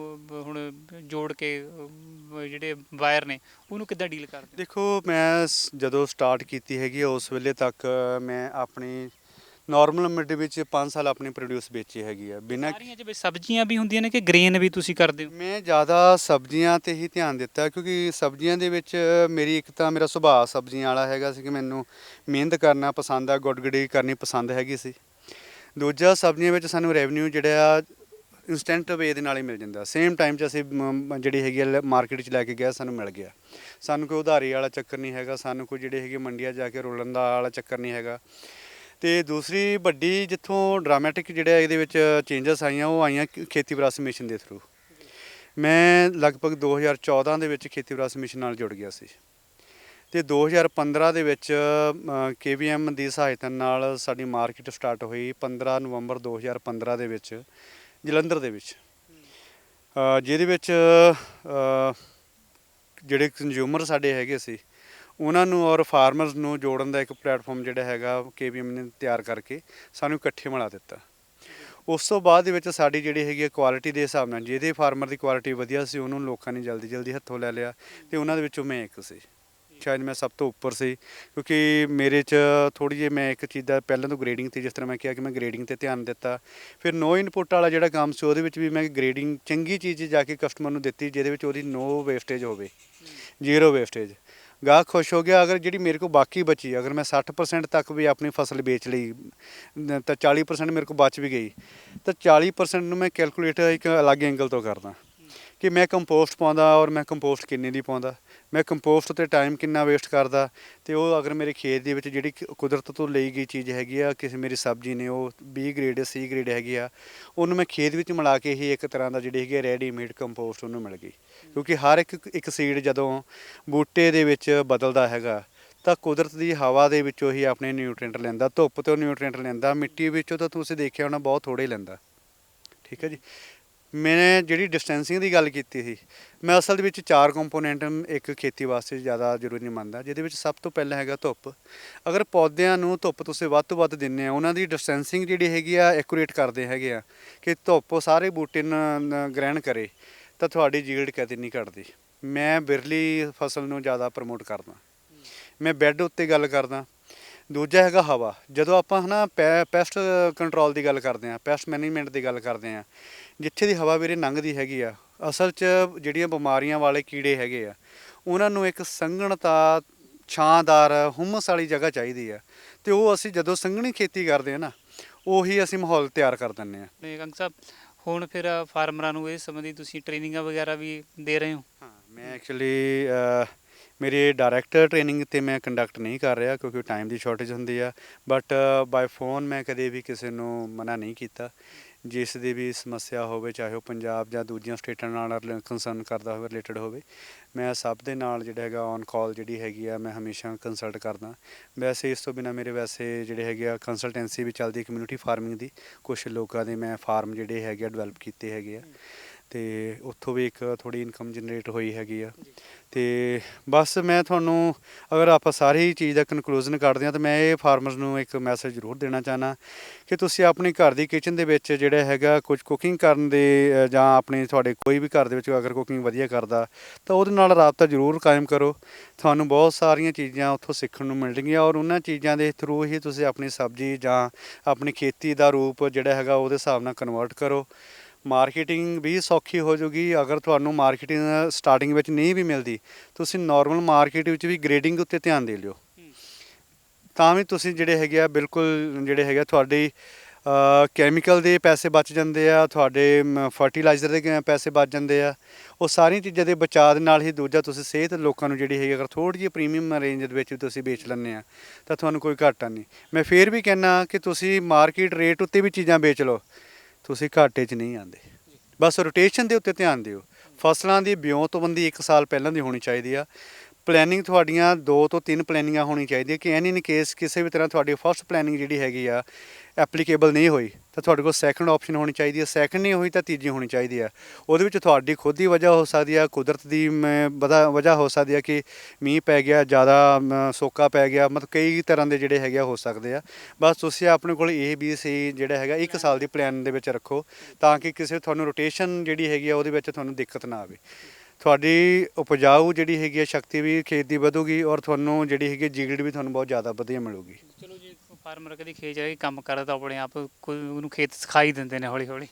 ਹੁਣ ਜੋੜ ਕੇ ਜਿਹੜੇ ਬਾਇਰ ਨੇ ਉਹਨੂੰ ਕਿੱਦਾਂ ਡੀਲ ਕਰਦੇ? ਦੇਖੋ, ਮੈਂ ਜਦੋਂ ਸਟਾਰਟ ਕੀਤੀ ਹੈਗੀ ਆ ਉਸ ਵੇਲੇ ਤੱਕ ਮੈਂ ਆਪਣੀ ਨਾਰਮਲ ਮੰਡੀ ਵਿੱਚ 5 ਸਾਲ ਆਪਣੀ ਪ੍ਰੋਡਿਊਸ ਵੇਚੀ ਹੈਗੀ ਆ ਬਿਨਾਂ। ਸਾਰੀਆਂ 'ਚ ਵੀ ਸਬਜ਼ੀਆਂ ਵੀ ਹੁੰਦੀਆਂ ਨੇ ਕਿ ਗ੍ਰੇਨ ਵੀ ਤੁਸੀਂ ਕਰਦੇ ਹੋ? ਮੈਂ ਜ਼ਿਆਦਾ ਸਬਜ਼ੀਆਂ 'ਤੇ ਹੀ ਧਿਆਨ ਦਿੱਤਾ, ਕਿਉਂਕਿ ਸਬਜ਼ੀਆਂ ਦੇ ਵਿੱਚ ਮੇਰੀ ਇੱਕ ਤਾਂ ਮੇਰਾ ਸੁਭਾਅ ਸਬਜ਼ੀਆਂ ਵਾਲਾ ਹੈਗਾ ਸੀ ਕਿ ਮੈਨੂੰ ਮਿਹਨਤ ਕਰਨਾ ਪਸੰਦ ਆ, ਗੁੱਡਗੁਡੀ ਕਰਨੀ ਪਸੰਦ ਹੈਗੀ ਸੀ। ਦੂਜਾ, ਸਬਜ਼ੀਆਂ ਵਿੱਚ ਸਾਨੂੰ ਰੈਵਨਿਊ ਜਿਹੜਾ ਇੰਸਟੈਂਟ ਵੇ ਦੇ ਨਾਲ ਹੀ ਮਿਲ ਜਾਂਦਾ। ਸੇਮ ਟਾਈਮ 'ਚ ਅਸੀਂ ਜਿਹੜੀ ਹੈਗੀ ਆ ਮਾਰਕੀਟ 'ਚ ਲੈ ਕੇ ਗਏ, ਸਾਨੂੰ ਮਿਲ ਗਿਆ। ਸਾਨੂੰ ਕੋਈ ਉਧਾਰੀ ਵਾਲਾ ਚੱਕਰ ਨਹੀਂ ਹੈਗਾ, ਸਾਨੂੰ ਕੋਈ ਜਿਹੜੇ ਹੈਗੇ ਮੰਡੀਆਂ ਜਾ ਕੇ ਰੋਲਣ ਦਾ ਵਾਲਾ ਚੱਕਰ ਨਹੀਂ ਹੈਗਾ। ਅਤੇ ਦੂਸਰੀ ਵੱਡੀ ਜਿੱਥੋਂ ਡਰਾਮੈਟਿਕ ਜਿਹੜਾ ਇਹਦੇ ਵਿੱਚ ਚੇਂਜਸ ਆਈਆਂ, ਉਹ ਆਈਆਂ ਖੇਤੀ ਵਿਰਾਸਤ ਮਿਸ਼ਨ ਦੇ ਥਰੂ। ਮੈਂ ਲਗਭਗ 2014 ਦੇ ਵਿੱਚ ਖੇਤੀ ਵਿਰਾਸਤ ਮਿਸ਼ਨ ਨਾਲ ਜੁੜ ਗਿਆ ਸੀ, ਅਤੇ 2015 ਦੇ ਵਿੱਚ KVM ਦੀ ਸਹਾਇਤਾ ਨਾਲ ਸਾਡੀ ਮਾਰਕੀਟ ਸਟਾਰਟ ਹੋਈ 15 ਨਵੰਬਰ 2015 ਦੇ ਵਿੱਚ ਜਲੰਧਰ ਦੇ ਵਿੱਚ, ਜਿਹਦੇ ਵਿੱਚ ਜਿਹੜੇ ਕੰਜ਼ਿਊਮਰ ਸਾਡੇ ਹੈਗੇ ਸੀ ਉਹਨਾਂ ਨੂੰ ਔਰ ਫਾਰਮਰਸ ਨੂੰ ਜੋੜਨ ਦਾ ਇੱਕ ਪਲੇਟਫਾਰਮ ਜਿਹੜਾ ਹੈਗਾ KVM ਨੇ ਤਿਆਰ ਕਰਕੇ ਸਾਨੂੰ ਇਕੱਠੇ ਮਿਲਾ ਦਿੱਤਾ। ਉਸ ਤੋਂ ਬਾਅਦ ਦੇ ਵਿੱਚ ਸਾਡੀ ਜਿਹੜੀ ਹੈਗੀ ਕੁਆਲਿਟੀ ਦੇ ਹਿਸਾਬ ਨਾਲ, ਜਿਹਦੇ ਫਾਰਮਰ ਦੀ ਕੁਆਲਿਟੀ ਵਧੀਆ ਸੀ ਉਹਨੂੰ ਲੋਕਾਂ ਨੇ ਜਲਦੀ ਹੱਥੋਂ ਲੈ ਲਿਆ, ਅਤੇ ਉਹਨਾਂ ਦੇ ਵਿੱਚੋਂ ਮੈਂ ਇੱਕ ਸੀ। ਸ਼ਾਇਦ ਮੈਂ ਸਭ ਤੋਂ ਉੱਪਰ ਸੀ, ਕਿਉਂਕਿ ਮੇਰੇ 'ਚ ਥੋੜ੍ਹੀ ਜਿਹੀ ਮੈਂ ਇੱਕ ਚੀਜ਼ ਦਾ ਪਹਿਲਾਂ ਤੋਂ ਗ੍ਰੇਡਿੰਗ 'ਤੇ, ਜਿਸ ਤਰ੍ਹਾਂ ਮੈਂ ਕਿਹਾ ਕਿ ਮੈਂ ਗ੍ਰੇਡਿੰਗ 'ਤੇ ਧਿਆਨ ਦਿੱਤਾ। ਫਿਰ ਨੋ ਇਨਪੁੱਟ ਵਾਲਾ ਜਿਹੜਾ ਕੰਮ ਸੀ ਉਹਦੇ ਵਿੱਚ ਵੀ ਮੈਂ ਗ੍ਰੇਡਿੰਗ ਚੰਗੀ ਚੀਜ਼ ਜਾ ਕੇ ਕਸਟਮਰ ਨੂੰ ਦਿੱਤੀ, ਜਿਹਦੇ ਵਿੱਚ ਉਹਦੀ ਨੋ ਵੇਸਟੇਜ ਹੋਵੇ, 0 ਵੇਸਟੇਜ। ਗਾਹਕ ਖੁਸ਼ ਹੋ ਗਿਆ। ਅਗਰ ਜਿਹੜੀ ਮੇਰੇ ਕੋਲ ਬਾਕੀ ਬਚੀ, ਅਗਰ ਮੈਂ 60% ਤੱਕ ਵੀ ਆਪਣੀ ਫਸਲ ਵੇਚ ਲਈ ਤਾਂ 40% ਮੇਰੇ ਕੋਲ ਬਚ ਵੀ ਗਈ, ਤਾਂ 40% ਨੂੰ ਮੈਂ ਕੈਲਕੂਲੇਟ ਇੱਕ ਅਲੱਗ ਐਂਗਲ ਤੋਂ ਕਰਦਾ ਕਿ ਮੈਂ ਕੰਪੋਸਟ ਪਾਉਂਦਾ ਔਰ ਮੈਂ ਕੰਪੋਸਟ ਕਿੰਨੇ ਦੀ ਪਾਉਂਦਾ, ਮੈਂ ਕੰਪੋਸਟ 'ਤੇ ਟਾਈਮ ਕਿੰਨਾ ਵੇਸਟ ਕਰਦਾ। ਅਤੇ ਉਹ ਅਗਰ ਮੇਰੇ ਖੇਤ ਦੇ ਵਿੱਚ ਜਿਹੜੀ ਕੁਦਰਤ ਤੋਂ ਲਈ ਗਈ ਚੀਜ਼ ਹੈਗੀ ਆ, ਕਿਸੇ ਮੇਰੀ ਸਬਜ਼ੀ ਨੇ ਉਹ B ਗ੍ਰੇਡ C ਗ੍ਰੇਡ ਹੈਗੀ ਆ, ਉਹਨੂੰ ਮੈਂ ਖੇਤ ਵਿੱਚ ਮਿਲਾ ਕੇ ਹੀ ਇੱਕ ਤਰ੍ਹਾਂ ਦਾ ਜਿਹੜੀ ਹੈਗੀ ਰੈਡੀਮੇਡ ਕੰਪੋਸਟ ਉਹਨੂੰ ਮਿਲ ਗਈ। ਕਿਉਂਕਿ ਹਰ ਇੱਕ ਸੀਡ ਜਦੋਂ ਬੂਟੇ ਦੇ ਵਿੱਚ ਬਦਲਦਾ ਹੈਗਾ ਤਾਂ ਕੁਦਰਤ ਦੀ ਹਵਾ ਦੇ ਵਿੱਚੋਂ ਹੀ ਆਪਣੇ ਨਿਊਟ੍ਰੀਐਂਟ ਲੈਂਦਾ, ਧੁੱਪ ਤੋਂ ਨਿਊਟ੍ਰੀਐਂਟ ਲੈਂਦਾ, ਮਿੱਟੀ ਵਿੱਚੋਂ ਤਾਂ ਤੁਸੀਂ ਦੇਖਿਆ ਹੋਣਾ ਬਹੁਤ ਥੋੜ੍ਹੇ ਲੈਂਦਾ। ਠੀਕ ਹੈ ਜੀ। ਮੈਂ ਜਿਹੜੀ ਡਿਸਟੈਂਸਿੰਗ ਦੀ ਗੱਲ ਕੀਤੀ ਸੀ, ਮੈਂ ਅਸਲ ਦੇ ਵਿੱਚ 4 ਕੰਪੋਨੈਂਟ ਇੱਕ ਖੇਤੀ ਵਾਸਤੇ ਜ਼ਿਆਦਾ ਜ਼ਰੂਰੀ ਨਹੀਂ ਮੰਨਦਾ, ਜਿਹਦੇ ਵਿੱਚ ਸਭ ਤੋਂ ਪਹਿਲਾਂ ਹੈਗਾ ਧੁੱਪ। ਅਗਰ ਪੌਦਿਆਂ ਨੂੰ ਧੁੱਪ ਤੁਸੀਂ ਵੱਧ ਤੋਂ ਵੱਧ ਦਿੰਦੇ ਆ, ਉਹਨਾਂ ਦੀ ਡਿਸਟੈਂਸਿੰਗ ਜਿਹੜੀ ਹੈਗੀ ਆ ਐਕੂਰੇਟ ਕਰਦੇ ਹੈਗੇ ਆ ਕਿ ਧੁੱਪ ਸਾਰੇ ਬੂਟੇ ਗ੍ਰਹਿਣ ਕਰੇ, ਤਾਂ ਤੁਹਾਡੀ ਜੀਲਡ ਕਦੇ ਨਹੀਂ ਘਟਦੀ। ਮੈਂ ਬਿਰਲੀ ਫਸਲ ਨੂੰ ਜ਼ਿਆਦਾ ਪ੍ਰਮੋਟ ਕਰਦਾ। ਮੈਂ ਬੈੱਡ ਉੱਤੇ ਗੱਲ ਕਰਦਾ। ਦੂਜਾ ਹੈਗਾ ਹਵਾ। ਜਦੋਂ ਆਪਾਂ ਹੈ ਨਾ ਪੈਸਟ ਕੰਟਰੋਲ ਦੀ ਗੱਲ ਕਰਦੇ ਹਾਂ, ਪੈਸਟ ਮੈਨੇਜਮੈਂਟ ਦੀ ਗੱਲ ਕਰਦੇ ਹਾਂ, ਜਿੱਥੇ ਦੀ ਹਵਾ ਵੀਰੇ ਲੰਘਦੀ ਹੈਗੀ ਆ, ਅਸਲ 'ਚ ਜਿਹੜੀਆਂ ਬਿਮਾਰੀਆਂ ਵਾਲੇ ਕੀੜੇ ਹੈਗੇ ਆ, ਉਹਨਾਂ ਨੂੰ ਇੱਕ ਸੰਘਣਤਾ, ਛਾਂਦਾਰ, ਹੁਮਸ ਵਾਲੀ ਜਗ੍ਹਾ ਚਾਹੀਦੀ ਆ, ਅਤੇ ਉਹ ਅਸੀਂ ਜਦੋਂ ਸੰਘਣੀ ਖੇਤੀ ਕਰਦੇ ਹਾਂ ਨਾ, ਉਹੀ ਅਸੀਂ ਮਾਹੌਲ ਤਿਆਰ ਕਰ ਦਿੰਦੇ ਹਾਂ। ਤੇ ਕੰਗ ਸਾਹਿਬ, ਹੁਣ ਫਿਰ ਫਾਰਮਰਾਂ ਨੂੰ ਇਸ ਸੰਬੰਧੀ ਤੁਸੀਂ ਟ੍ਰੇਨਿੰਗਾਂ ਵਗੈਰਾ ਵੀ ਦੇ ਰਹੇ ਹੋ? ਹਾਂ, ਮੈਂ ਐਕਚੁਅਲੀ ਮੇਰੀ ਡਾਇਰੈਕਟ ਟ੍ਰੇਨਿੰਗ ਤੇ ਮੈਂ ਕੰਡਕਟ ਨਹੀਂ ਕਰ ਰਿਹਾ, ਕਿਉਂਕਿ ਟਾਈਮ ਦੀ ਸ਼ਾਰਟੇਜ ਹੁੰਦੀ ਆ, ਬਟ ਬਾਏ ਫੋਨ ਮੈਂ ਕਦੇ ਵੀ ਕਿਸੇ ਨੂੰ ਮਨਾ ਨਹੀਂ ਕੀਤਾ। ਜਿਸ ਦੀ ਵੀ ਸਮੱਸਿਆ ਹੋਵੇ, ਚਾਹੇ ਉਹ ਪੰਜਾਬ ਜਾਂ ਦੂਜੀਆਂ ਸਟੇਟਾਂ ਨਾਲ ਕੰਸਰਨ ਕਰਦਾ ਹੋਵੇ, ਰਿਲੇਟਡ ਹੋਵੇ, ਮੈਂ ਸਭ ਦੇ ਨਾਲ ਜਿਹੜਾ ਹੈਗਾ ਔਨ ਕਾਲ ਜਿਹੜੀ ਹੈਗੀ ਆ, ਮੈਂ ਹਮੇਸ਼ਾ ਕੰਸਲਟ ਕਰਦਾ। ਵੈਸੇ ਇਸ ਤੋਂ ਬਿਨਾਂ ਮੇਰੇ ਵੈਸੇ ਜਿਹੜੇ ਹੈਗੇ ਆ ਕੰਸਲਟੈਂਸੀ ਵੀ ਚੱਲਦੀ ਕਮਿਊਨਿਟੀ ਫਾਰਮਿੰਗ ਦੀ, ਕੁਛ ਲੋਕਾਂ ਦੇ ਮੈਂ ਫਾਰਮ ਜਿਹੜੇ ਹੈਗੇ ਆ ਡਿਵੈਲਪ ਕੀਤੇ ਹੈਗੇ ਆ, ਅਤੇ ਉੱਥੋਂ ਵੀ ਇੱਕ ਥੋੜ੍ਹੀ ਇਨਕਮ ਜਨਰੇਟ ਹੋਈ ਹੈਗੀ ਆ। ਅਤੇ ਬਸ ਮੈਂ ਤੁਹਾਨੂੰ, ਅਗਰ ਆਪਾਂ ਸਾਰੀ ਚੀਜ਼ ਦਾ ਕਨਕਲੂਜ਼ਨ ਕੱਢਦੇ ਹਾਂ, ਤਾਂ ਮੈਂ ਇਹ ਫਾਰਮਰਸ ਨੂੰ ਇੱਕ ਮੈਸੇਜ ਜ਼ਰੂਰ ਦੇਣਾ ਚਾਹੁੰਦਾ ਕਿ ਤੁਸੀਂ ਆਪਣੀ ਘਰ ਦੀ ਕਿਚਨ ਦੇ ਵਿੱਚ ਜਿਹੜਾ ਹੈਗਾ ਕੁਝ ਕੁਕਿੰਗ ਕਰਨ ਦੇ, ਜਾਂ ਆਪਣੇ ਤੁਹਾਡੇ ਕੋਈ ਵੀ ਘਰ ਦੇ ਵਿੱਚ ਅਗਰ ਕੁਕਿੰਗ ਵਧੀਆ ਕਰਦਾ, ਤਾਂ ਉਹਦੇ ਨਾਲ ਰਾਬਤਾ ਜ਼ਰੂਰ ਕਾਇਮ ਕਰੋ। ਤੁਹਾਨੂੰ ਬਹੁਤ ਸਾਰੀਆਂ ਚੀਜ਼ਾਂ ਉੱਥੋਂ ਸਿੱਖਣ ਨੂੰ ਮਿਲਣਗੀਆਂ, ਔਰ ਉਹਨਾਂ ਚੀਜ਼ਾਂ ਦੇ ਥਰੂ ਹੀ ਤੁਸੀਂ ਆਪਣੀ ਸਬਜ਼ੀ ਜਾਂ ਆਪਣੀ ਖੇਤੀ ਦਾ ਰੂਪ ਜਿਹੜਾ ਹੈਗਾ ਉਹਦੇ ਹਿਸਾਬ ਨਾਲ ਕਨਵਰਟ ਕਰੋ। ਮਾਰਕੀਟਿੰਗ ਵੀ ਸੌਖੀ ਹੋ ਜਾਊਗੀ। ਅਗਰ ਤੁਹਾਨੂੰ ਮਾਰਕੀਟਿੰਗ ਸਟਾਰਟਿੰਗ ਵਿੱਚ ਨਹੀਂ ਵੀ ਮਿਲਦੀ, ਤੁਸੀਂ ਨੋਰਮਲ ਮਾਰਕੀਟ ਵਿੱਚ ਵੀ ਗ੍ਰੇਡਿੰਗ ਉੱਤੇ ਧਿਆਨ ਦੇ ਲਿਓ, ਤਾਂ ਵੀ ਤੁਸੀਂ ਜਿਹੜੇ ਹੈਗੇ ਆ ਬਿਲਕੁਲ ਜਿਹੜੇ ਹੈਗੇ ਤੁਹਾਡੀ ਕੈਮੀਕਲ ਦੇ ਪੈਸੇ ਬਚ ਜਾਂਦੇ ਆ, ਤੁਹਾਡੇ ਫਰਟੀਲਾਈਜ਼ਰ ਦੇ ਪੈਸੇ ਬਚ ਜਾਂਦੇ ਆ। ਉਹ ਸਾਰੀਆਂ ਚੀਜ਼ਾਂ ਦੇ ਬਚਾਅ ਦੇ ਨਾਲ ਹੀ ਦੂਜਾ ਤੁਸੀਂ ਸਿਹਤ ਲੋਕਾਂ ਨੂੰ ਜਿਹੜੀ ਹੈਗੀ, ਅਗਰ ਥੋੜ੍ਹੀ ਜਿਹੀ ਪ੍ਰੀਮੀਅਮ ਰੇਂਜ ਦੇ ਵਿੱਚ ਤੁਸੀਂ ਵੇਚ ਲੈਂਦੇ ਆ, ਤਾਂ ਤੁਹਾਨੂੰ ਕੋਈ ਘਾਟਾ ਨਹੀਂ। ਮੈਂ ਫਿਰ ਵੀ ਕਹਿੰਦਾ ਕਿ ਤੁਸੀਂ ਮਾਰਕੀਟ ਰੇਟ ਉੱਤੇ ਵੀ ਚੀਜ਼ਾਂ ਵੇਚ ਲਓ, ਤੁਸੀਂ ਘਾਟੇ 'ਚ ਨਹੀਂ ਆਉਂਦੇ। ਬਸ ਰੋਟੇਸ਼ਨ ਦੇ ਉੱਤੇ ਧਿਆਨ ਦਿਓ। ਫਸਲਾਂ ਦੀ ਵਿਉਂਤਬੰਦੀ 1 ਸਾਲ ਪਹਿਲਾਂ ਦੀ ਹੋਣੀ ਚਾਹੀਦੀ ਆ। ਪਲੈਨਿੰਗ ਤੁਹਾਡੀਆਂ 2 ਤੋਂ 3 ਪਲੈਨਿੰਗਾਂ ਹੋਣੀ ਚਾਹੀਦੀਆਂ, ਕਿ ਐਨੀ ਇਨ ਕੇਸ ਕਿਸੇ ਵੀ ਤਰ੍ਹਾਂ ਤੁਹਾਡੀ ਫਸਟ ਪਲੈਨਿੰਗ ਜਿਹੜੀ ਹੈਗੀ ਆ ਐਪਲੀਕੇਬਲ ਨਹੀਂ ਹੋਈ, ਤਾਂ ਤੁਹਾਡੇ ਕੋਲ ਸੈਕਿੰਡ ਆਪਸ਼ਨ ਹੋਣੀ ਚਾਹੀਦੀ ਹੈ। ਸੈਕਿੰਡ ਨਹੀਂ ਹੋਈ ਤਾਂ ਤੀਜੀ ਹੋਣੀ ਚਾਹੀਦੀ ਆ। ਉਹਦੇ ਵਿੱਚ ਤੁਹਾਡੀ ਖੁਦ ਦੀ ਵਜ੍ਹਾ ਹੋ ਸਕਦੀ ਆ, ਕੁਦਰਤ ਦੀ ਵਜ੍ਹਾ ਹੋ ਸਕਦੀ ਆ ਕਿ ਮੀਂਹ ਪੈ ਗਿਆ, ਜ਼ਿਆਦਾ ਸੋਕਾ ਪੈ ਗਿਆ, ਮਤਲਬ ਕਈ ਤਰ੍ਹਾਂ ਦੇ ਜਿਹੜੇ ਹੈਗੇ ਆ ਹੋ ਸਕਦੇ ਆ। ਬਸ ਤੁਸੀਂ ਆਪਣੇ ਕੋਲ ABC ਜਿਹੜਾ ਹੈਗਾ 1 ਸਾਲ ਦੀ ਪਲਾਨ ਦੇ ਵਿੱਚ ਰੱਖੋ, ਤਾਂ ਕਿ ਕਿਸੇ ਤੁਹਾਨੂੰ ਰੋਟੇਸ਼ਨ ਜਿਹੜੀ ਹੈਗੀ ਆ ਉਹਦੇ ਵਿੱਚ ਤੁਹਾਨੂੰ ਦਿੱਕਤ ਨਾ ਆਵੇ। ਤੁਹਾਡੀ ਉਪਜਾਊ ਜਿਹੜੀ ਹੈਗੀ ਆ ਸ਼ਕਤੀ ਵੀ ਖੇਤ ਦੀ ਵਧੂਗੀ, ਔਰ ਤੁਹਾਨੂੰ ਜਿਹੜੀ ਹੈਗੀ ਜੀਲਡ ਵੀ ਤੁਹਾਨੂੰ ਬਹੁਤ ਜ਼ਿਆਦਾ ਵਧੀਆ ਮਿਲੂਗੀ। ਚਲੋ ਜੀ, ਫਾਰਮਰ ਕਦੀ ਖੇਤ ਜਾ ਕੇ ਕੰਮ ਕਰਦਾ ਤਾਂ ਆਪਣੇ ਆਪ ਕੋਈ ਉਹਨੂੰ ਖੇਤ ਸਿਖਾਈ ਦਿੰਦੇ ਨੇ ਹੌਲੀ ਹੌਲੀ।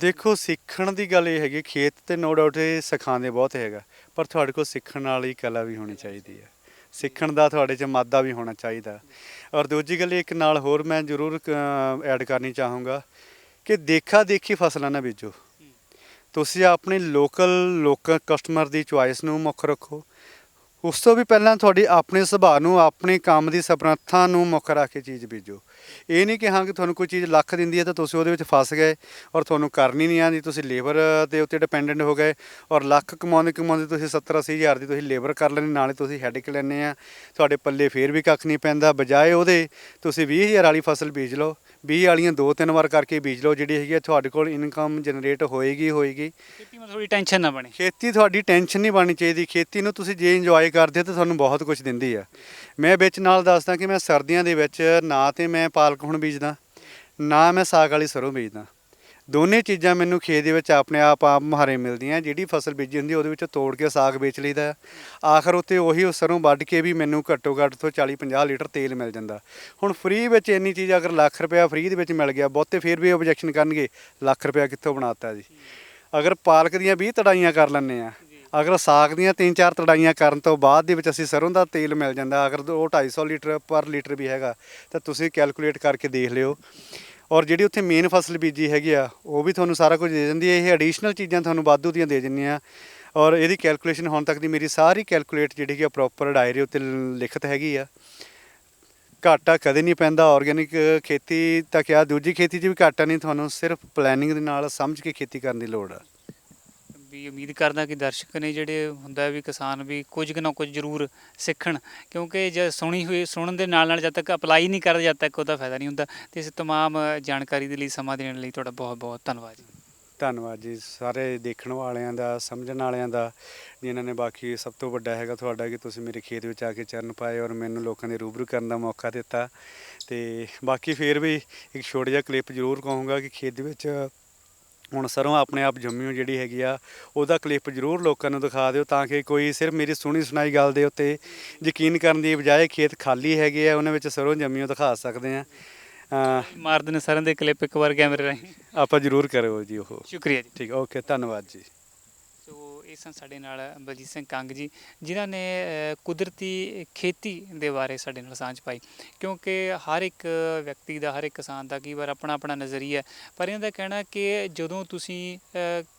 ਦੇਖੋ, ਸਿੱਖਣ ਦੀ ਗੱਲ ਇਹ ਹੈਗੀ, ਖੇਤ ਤੇ ਨੋ ਡਾਊਟ ਇਹ ਸਿਖਾਉਂਦੇ ਬਹੁਤ ਹੈਗਾ, ਪਰ ਤੁਹਾਡੇ ਕੋਲ ਸਿੱਖਣ ਵਾਲੀ ਕਲਾ ਵੀ ਹੋਣੀ ਚਾਹੀਦੀ ਹੈ। ਸਿੱਖਣ ਦਾ ਤੁਹਾਡੇ 'ਚ ਮਾਦਾ ਵੀ ਹੋਣਾ ਚਾਹੀਦਾ। ਔਰ ਦੂਜੀ ਗੱਲ ਇੱਕ ਨਾਲ ਹੋਰ ਮੈਂ ਜ਼ਰੂਰ ਐਡ ਕਰਨੀ ਚਾਹੂੰਗਾ ਕਿ ਦੇਖਾ ਦੇਖੀ ਫਸਲਾਂ ਨਾ ਬੀਜੋ। ਤੁਸੀਂ ਆਪਣੇ ਲੋਕਲ ਕਸਟਮਰ ਦੀ ਚੁਆਇਸ ਨੂੰ ਮੁੱਖ ਰੱਖੋ। ਉਸ ਤੋਂ ਵੀ ਪਹਿਲਾਂ ਤੁਹਾਡੀ ਆਪਣੇ ਸੁਭਾਅ ਨੂੰ, ਆਪਣੇ ਕੰਮ ਦੀ ਸਮਰੱਥਾ ਨੂੰ ਮੁੱਖ ਰੱਖ ਕੇ ਚੀਜ਼ ਬੀਜੋ। ਇਹ ਨਹੀਂ ਕਿ ਹਾਂ ਕਿ ਤੁਹਾਨੂੰ ਕੋਈ ਚੀਜ਼ ਲੱਖ ਦਿੰਦੀ ਹੈ ਤਾਂ ਤੁਸੀਂ ਉਹਦੇ ਵਿੱਚ ਫਸ ਗਏ ਔਰ ਤੁਹਾਨੂੰ ਕਰਨੀ ਨਹੀਂ ਆਉਂਦੀ, ਤੁਸੀਂ ਲੇਬਰ ਦੇ ਉੱਤੇ ਡਿਪੈਂਡੈਂਟ ਹੋ ਗਏ, ਔਰ ਲੱਖ ਕਮਾਉਂਦੇ ਤੁਸੀਂ 70-80 ਹਜ਼ਾਰ ਦੀ ਤੁਸੀਂ ਲੇਬਰ ਕਰ ਲੈਣੀ, ਨਾਲੇ ਤੁਸੀਂ ਹੈਡਿਕ ਲੈਂਦੇ ਆ, ਤੁਹਾਡੇ ਪੱਲੇ ਫੇਰ ਵੀ ਕੱਖ ਨਹੀਂ ਪੈਂਦਾ। ਬਜਾਏ ਉਹਦੇ ਤੁਸੀਂ 20,000 ਵਾਲੀ ਫਸਲ ਬੀਜ ਲਓ, 20 ਵਾਲੀਆਂ 2-3 ਵਾਰ ਕਰਕੇ ਬੀਜ ਲਓ, ਜਿਹੜੀ ਹੈਗੀ ਤੁਹਾਡੇ ਕੋਲ ਇਨਕਮ ਜਨਰੇਟ ਹੋਏਗੀ। ਖੇਤੀ में ਥੋੜੀ ਟੈਨਸ਼ਨ ਨਾ ਬਣੇ। ਖੇਤੀ ਤੁਹਾਡੀ ਟੈਨਸ਼ਨ ਨਹੀਂ ਬਣਨੀ ਚਾਹੀਦੀ। ਖੇਤੀ ਨੂੰ ਤੁਸੀਂ ਜੇ ਇੰਜੋਏ ਕਰਦੇ ਹੋ ਤਾਂ ਤੁਹਾਨੂੰ ਬਹੁਤ ਕੁਝ ਦਿੰਦੀ ਆ। ਮੈਂ ਵਿੱਚ ਨਾਲ ਦੱਸਦਾ ਕਿ ਮੈਂ ਸਰਦੀਆਂ ਦੇ ਵਿੱਚ ਨਾ ਤੇ ਮੈਂ ਪਾਲਕ ਹੁਣ ਬੀਜਦਾ, ਨਾ ਮੈਂ ਸਾਗ ਵਾਲੀ ਸਰੋਂ ਬੀਜਦਾ। ਦੋਨੇ ਚੀਜ਼ਾਂ ਮੈਨੂੰ ਖੇਤ ਦੇ ਵਿੱਚ ਆਪਣੇ ਆਪ ਮੁਹਾਰੇ ਮਿਲਦੀਆਂ। ਜਿਹੜੀ ਫਸਲ ਬੀਜੀ ਹੁੰਦੀ ਉਹਦੇ ਵਿੱਚ ਤੋੜ ਕੇ ਸਾਗ ਵੇਚ ਲਈਦਾ, ਆਖਰ ਉੱਤੇ ਉਹੀ ਸਰੋਂ ਵੱਢ ਕੇ ਵੀ ਮੈਨੂੰ ਘੱਟੋ ਘੱਟ ਤੋਂ 40-50 ਲੀਟਰ ਤੇਲ ਮਿਲ ਜਾਂਦਾ। ਹੁਣ ਫ੍ਰੀ ਵਿੱਚ ਇੰਨੀ ਚੀਜ਼ ਅਗਰ ਲੱਖ ਰੁਪਇਆ ਫ੍ਰੀ ਦੇ ਵਿੱਚ ਮਿਲ ਗਿਆ, ਬਹੁਤੇ ਫਿਰ ਵੀ ਓਬਜੈਕਸ਼ਨ ਕਰਨਗੇ, ਲੱਖ ਰੁਪਇਆ ਕਿੱਥੋਂ ਬਣਾਤਾ ਜੀ। ਅਗਰ ਪਾਲਕ ਦੀਆਂ 20 ਤੜਾਈਆਂ ਕਰ ਲੈਂਦੇ ਆ, ਅਗਰ ਸਾਗ ਦੀਆਂ 3-4 ਤੜਾਈਆਂ ਕਰਨ ਤੋਂ ਬਾਅਦ ਦੇ ਵਿੱਚ ਅਸੀਂ ਸਰੋਂ ਦਾ ਤੇਲ ਮਿਲ ਜਾਂਦਾ, ਅਗਰ ਉਹ 250 ਲੀਟਰ ਪਰ ਲੀਟਰ ਵੀ ਹੈਗਾ, ਤਾਂ ਤੁਸੀਂ ਕੈਲਕੂਲੇਟ ਕਰਕੇ ਦੇਖ ਲਿਓ। ਔਰ ਜਿਹੜੀ ਉੱਥੇ ਮੇਨ ਫਸਲ ਬੀਜੀ ਹੈਗੀ ਆ ਉਹ ਵੀ ਤੁਹਾਨੂੰ ਸਾਰਾ ਕੁਝ ਦੇ ਦਿੰਦੀ ਹੈ। ਇਹ ਐਡੀਸ਼ਨਲ ਚੀਜ਼ਾਂ ਤੁਹਾਨੂੰ ਵਾਧੂ ਦੀਆਂ ਦੇ ਦਿੰਦੀਆਂ। ਔਰ ਇਹਦੀ ਕੈਲਕੂਲੇਸ਼ਨ ਹੁਣ ਤੱਕ ਦੀ ਮੇਰੀ ਸਾਰੀ ਕੈਲਕੂਲੇਟ ਜਿਹੜੀ ਕਿ ਪ੍ਰੋਪਰ ਡਾਇਰੀ ਉੱਤੇ ਲਿਖਤ ਹੈਗੀ ਆ। ਘਾਟਾ ਕਦੇ ਨਹੀਂ ਪੈਂਦਾ। ਔਰਗੈਨਿਕ ਖੇਤੀ ਤਾਂ ਕਿਹਾ, ਦੂਜੀ ਖੇਤੀ 'ਚ ਵੀ ਘਾਟਾ ਨਹੀਂ, ਤੁਹਾਨੂੰ ਸਿਰਫ ਪਲੈਨਿੰਗ ਦੇ ਨਾਲ ਸਮਝ ਕੇ ਖੇਤੀ ਕਰਨ ਦੀ ਲੋੜ ਆ। ਵੀ ਉਮੀਦ ਕਰਦਾ ਕਿ ਦਰਸ਼ਕ ਨੇ ਜਿਹੜੇ ਹੁੰਦਾ ਵੀ ਕਿਸਾਨ ਵੀ ਕੁਝ ਕੁ ਨਾ ਕੁਝ ਜ਼ਰੂਰ ਸਿੱਖਣ, ਕਿਉਂਕਿ ਜੇ ਸੁਣਨ ਦੇ ਨਾਲ ਜਦ ਤੱਕ ਅਪਲਾਈ ਨਹੀਂ ਕਰਦੇ, ਜਦ ਤੱਕ ਉਹਦਾ ਫਾਇਦਾ ਨਹੀਂ ਹੁੰਦਾ। ਅਤੇ ਇਸ ਤਮਾਮ ਜਾਣਕਾਰੀ ਦੇ ਲਈ, ਸਮਾਂ ਦੇਣ ਲਈ ਤੁਹਾਡਾ ਬਹੁਤ ਬਹੁਤ ਧੰਨਵਾਦ ਜੀ। ਧੰਨਵਾਦ ਜੀ ਸਾਰੇ ਦੇਖਣ ਵਾਲਿਆਂ ਦਾ, ਸਮਝਣ ਵਾਲਿਆਂ ਦਾ, ਜਿਨ੍ਹਾਂ ਨੇ। ਬਾਕੀ ਸਭ ਤੋਂ ਵੱਡਾ ਹੈਗਾ ਤੁਹਾਡਾ ਕਿ ਤੁਸੀਂ ਮੇਰੇ ਖੇਤ ਵਿੱਚ ਆ ਕੇ ਚਰਨ ਪਾਏ ਔਰ ਮੈਨੂੰ ਲੋਕਾਂ ਦੇ ਰੂਬਰੂ ਕਰਨ ਦਾ ਮੌਕਾ ਦਿੱਤਾ। ਤੇ ਬਾਕੀ ਫਿਰ ਵੀ ਇੱਕ ਛੋਟਾ ਜਿਹਾ ਕਲਿੱਪ ਜ਼ਰੂਰ ਕਹੂੰਗਾ ਕਿ ਖੇਤ ਦੇ ਵਿੱਚ ਹੁਣ ਸਰੋਂ ਆਪਣੇ ਆਪ ਜੰਮੀ ਜਿਹੜੀ ਹੈਗੀ ਆ, ਉਹਦਾ ਕਲਿੱਪ ਜ਼ਰੂਰ ਲੋਕਾਂ ਨੂੰ ਦਿਖਾ ਦਿਓ, ਤਾਂ ਕਿ ਕੋਈ ਸਿਰਫ ਮੇਰੀ ਸੁਣੀ ਸੁਣਾਈ ਗੱਲ ਦੇ ਉੱਤੇ ਯਕੀਨ ਕਰਨ ਦੀ ਬਜਾਏ ਖੇਤ ਖਾਲੀ ਹੈਗੇ ਆ ਉਹਨਾਂ ਵਿੱਚ ਸਰੋਂ ਜੰਮੀ ਉਹ ਦਿਖਾ ਸਕਦੇ ਆ। ਮਾਰ ਦੇਣੇ ਸਾਰਿਆਂ ਦੇ ਕਲਿੱਪ ਇੱਕ ਵਾਰ ਕੈਮਰੇ ਰਾਹੀਂ। ਆਪਾਂ ਜ਼ਰੂਰ ਕਰਿਓ ਜੀ ਉਹ। ਸ਼ੁਕਰੀਆ ਜੀ। ਠੀਕ, ਓਕੇ, ਧੰਨਵਾਦ ਜੀ। ਸੋ ਇਹ ਸਨ ਸਾਡੇ ਨਾਲ ਬਲਜੀਤ ਸਿੰਘ ਕੰਗ ਜੀ, ਜਿਨ੍ਹਾਂ ਨੇ ਕੁਦਰਤੀ ਖੇਤੀ ਦੇ ਬਾਰੇ ਸਾਡੇ ਨਾਲ ਸਾਂਝ ਪਾਈ। ਕਿਉਂਕਿ ਹਰ ਇੱਕ ਵਿਅਕਤੀ ਦਾ, ਹਰ ਇੱਕ ਕਿਸਾਨ ਦਾ ਕਈ ਵਾਰ ਆਪਣਾ ਆਪਣਾ ਨਜ਼ਰੀਆ, ਪਰ ਇਹਨਾਂ ਦਾ ਕਹਿਣਾ ਕਿ ਜਦੋਂ ਤੁਸੀਂ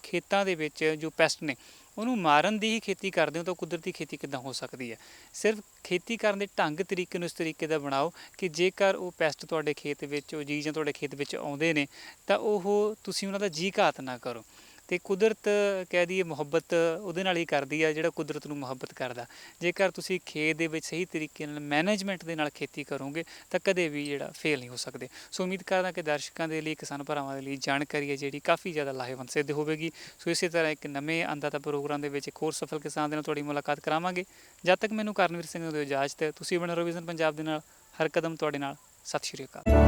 ਖੇਤਾਂ ਦੇ ਵਿੱਚ ਜੋ ਪੈਸਟ ਨੇ ਉਹਨੂੰ ਮਾਰਨ ਦੀ ਹੀ ਖੇਤੀ ਕਰਦੇ ਹੋ ਤਾਂ ਕੁਦਰਤੀ ਖੇਤੀ ਕਿੱਦਾਂ ਹੋ ਸਕਦੀ ਹੈ। ਸਿਰਫ ਖੇਤੀ ਕਰਨ ਦੇ ਢੰਗ ਤਰੀਕੇ ਨੂੰ ਇਸ ਤਰੀਕੇ ਦਾ ਬਣਾਓ ਕਿ ਜੇਕਰ ਉਹ ਪੈਸਟ ਤੁਹਾਡੇ ਖੇਤ ਵਿੱਚ, ਉਹ ਜੀਵ ਜਾਂ ਤੁਹਾਡੇ ਖੇਤ ਵਿੱਚ ਆਉਂਦੇ ਨੇ ਤਾਂ ਉਹ ਤੁਸੀਂ ਉਹਨਾਂ ਦਾ ਜੀ ਘਾਤ ਨਾ ਕਰੋ। ਅਤੇ ਕੁਦਰਤ ਕਹਿ ਦਈਏ ਮੁਹੱਬਤ ਉਹਦੇ ਨਾਲ ਹੀ ਕਰਦੀ ਆ ਜਿਹੜਾ ਕੁਦਰਤ ਨੂੰ ਮੁਹੱਬਤ ਕਰਦਾ। ਜੇਕਰ ਤੁਸੀਂ ਖੇਤ ਦੇ ਵਿੱਚ ਸਹੀ ਤਰੀਕੇ ਨਾਲ ਮੈਨੇਜਮੈਂਟ ਦੇ ਨਾਲ ਖੇਤੀ ਕਰੋਗੇ ਤਾਂ ਕਦੇ ਵੀ ਜਿਹੜਾ ਫੇਲ ਨਹੀਂ ਹੋ ਸਕਦੇ। ਸੋ ਉਮੀਦ ਕਰਦਾ ਕਿ ਦਰਸ਼ਕਾਂ ਦੇ ਲਈ, ਕਿਸਾਨ ਭਰਾਵਾਂ ਦੇ ਲਈ ਜਾਣਕਾਰੀ ਹੈ ਜਿਹੜੀ ਕਾਫੀ ਜ਼ਿਆਦਾ ਲਾਹੇਵੰਦ ਸਿੱਧ ਹੋਵੇਗੀ। ਸੋ ਇਸੇ ਤਰ੍ਹਾਂ ਇੱਕ ਨਵੇਂ ਅੰਦਾਤਾ ਪ੍ਰੋਗਰਾਮ ਦੇ ਵਿੱਚ ਇੱਕ ਹੋਰ ਸਫਲ ਕਿਸਾਨ ਦੇ ਨਾਲ ਤੁਹਾਡੀ ਮੁਲਾਕਾਤ ਕਰਾਵਾਂਗੇ। ਜਦ ਤੱਕ ਮੈਨੂੰ ਕਰਨਵੀਰ ਸਿੰਘ ਨੂੰ ਦਿਓ ਇਜਾਜ਼ਤ। ਤੁਸੀਂ ਬਣੇ ਰਹੋ ਵਿਜ਼ਨ ਪੰਜਾਬ ਦੇ ਨਾਲ, ਹਰ ਕਦਮ ਤੁਹਾਡੇ ਨਾਲ। ਸਤਿ ਸ਼੍ਰੀ ਅਕਾਲ।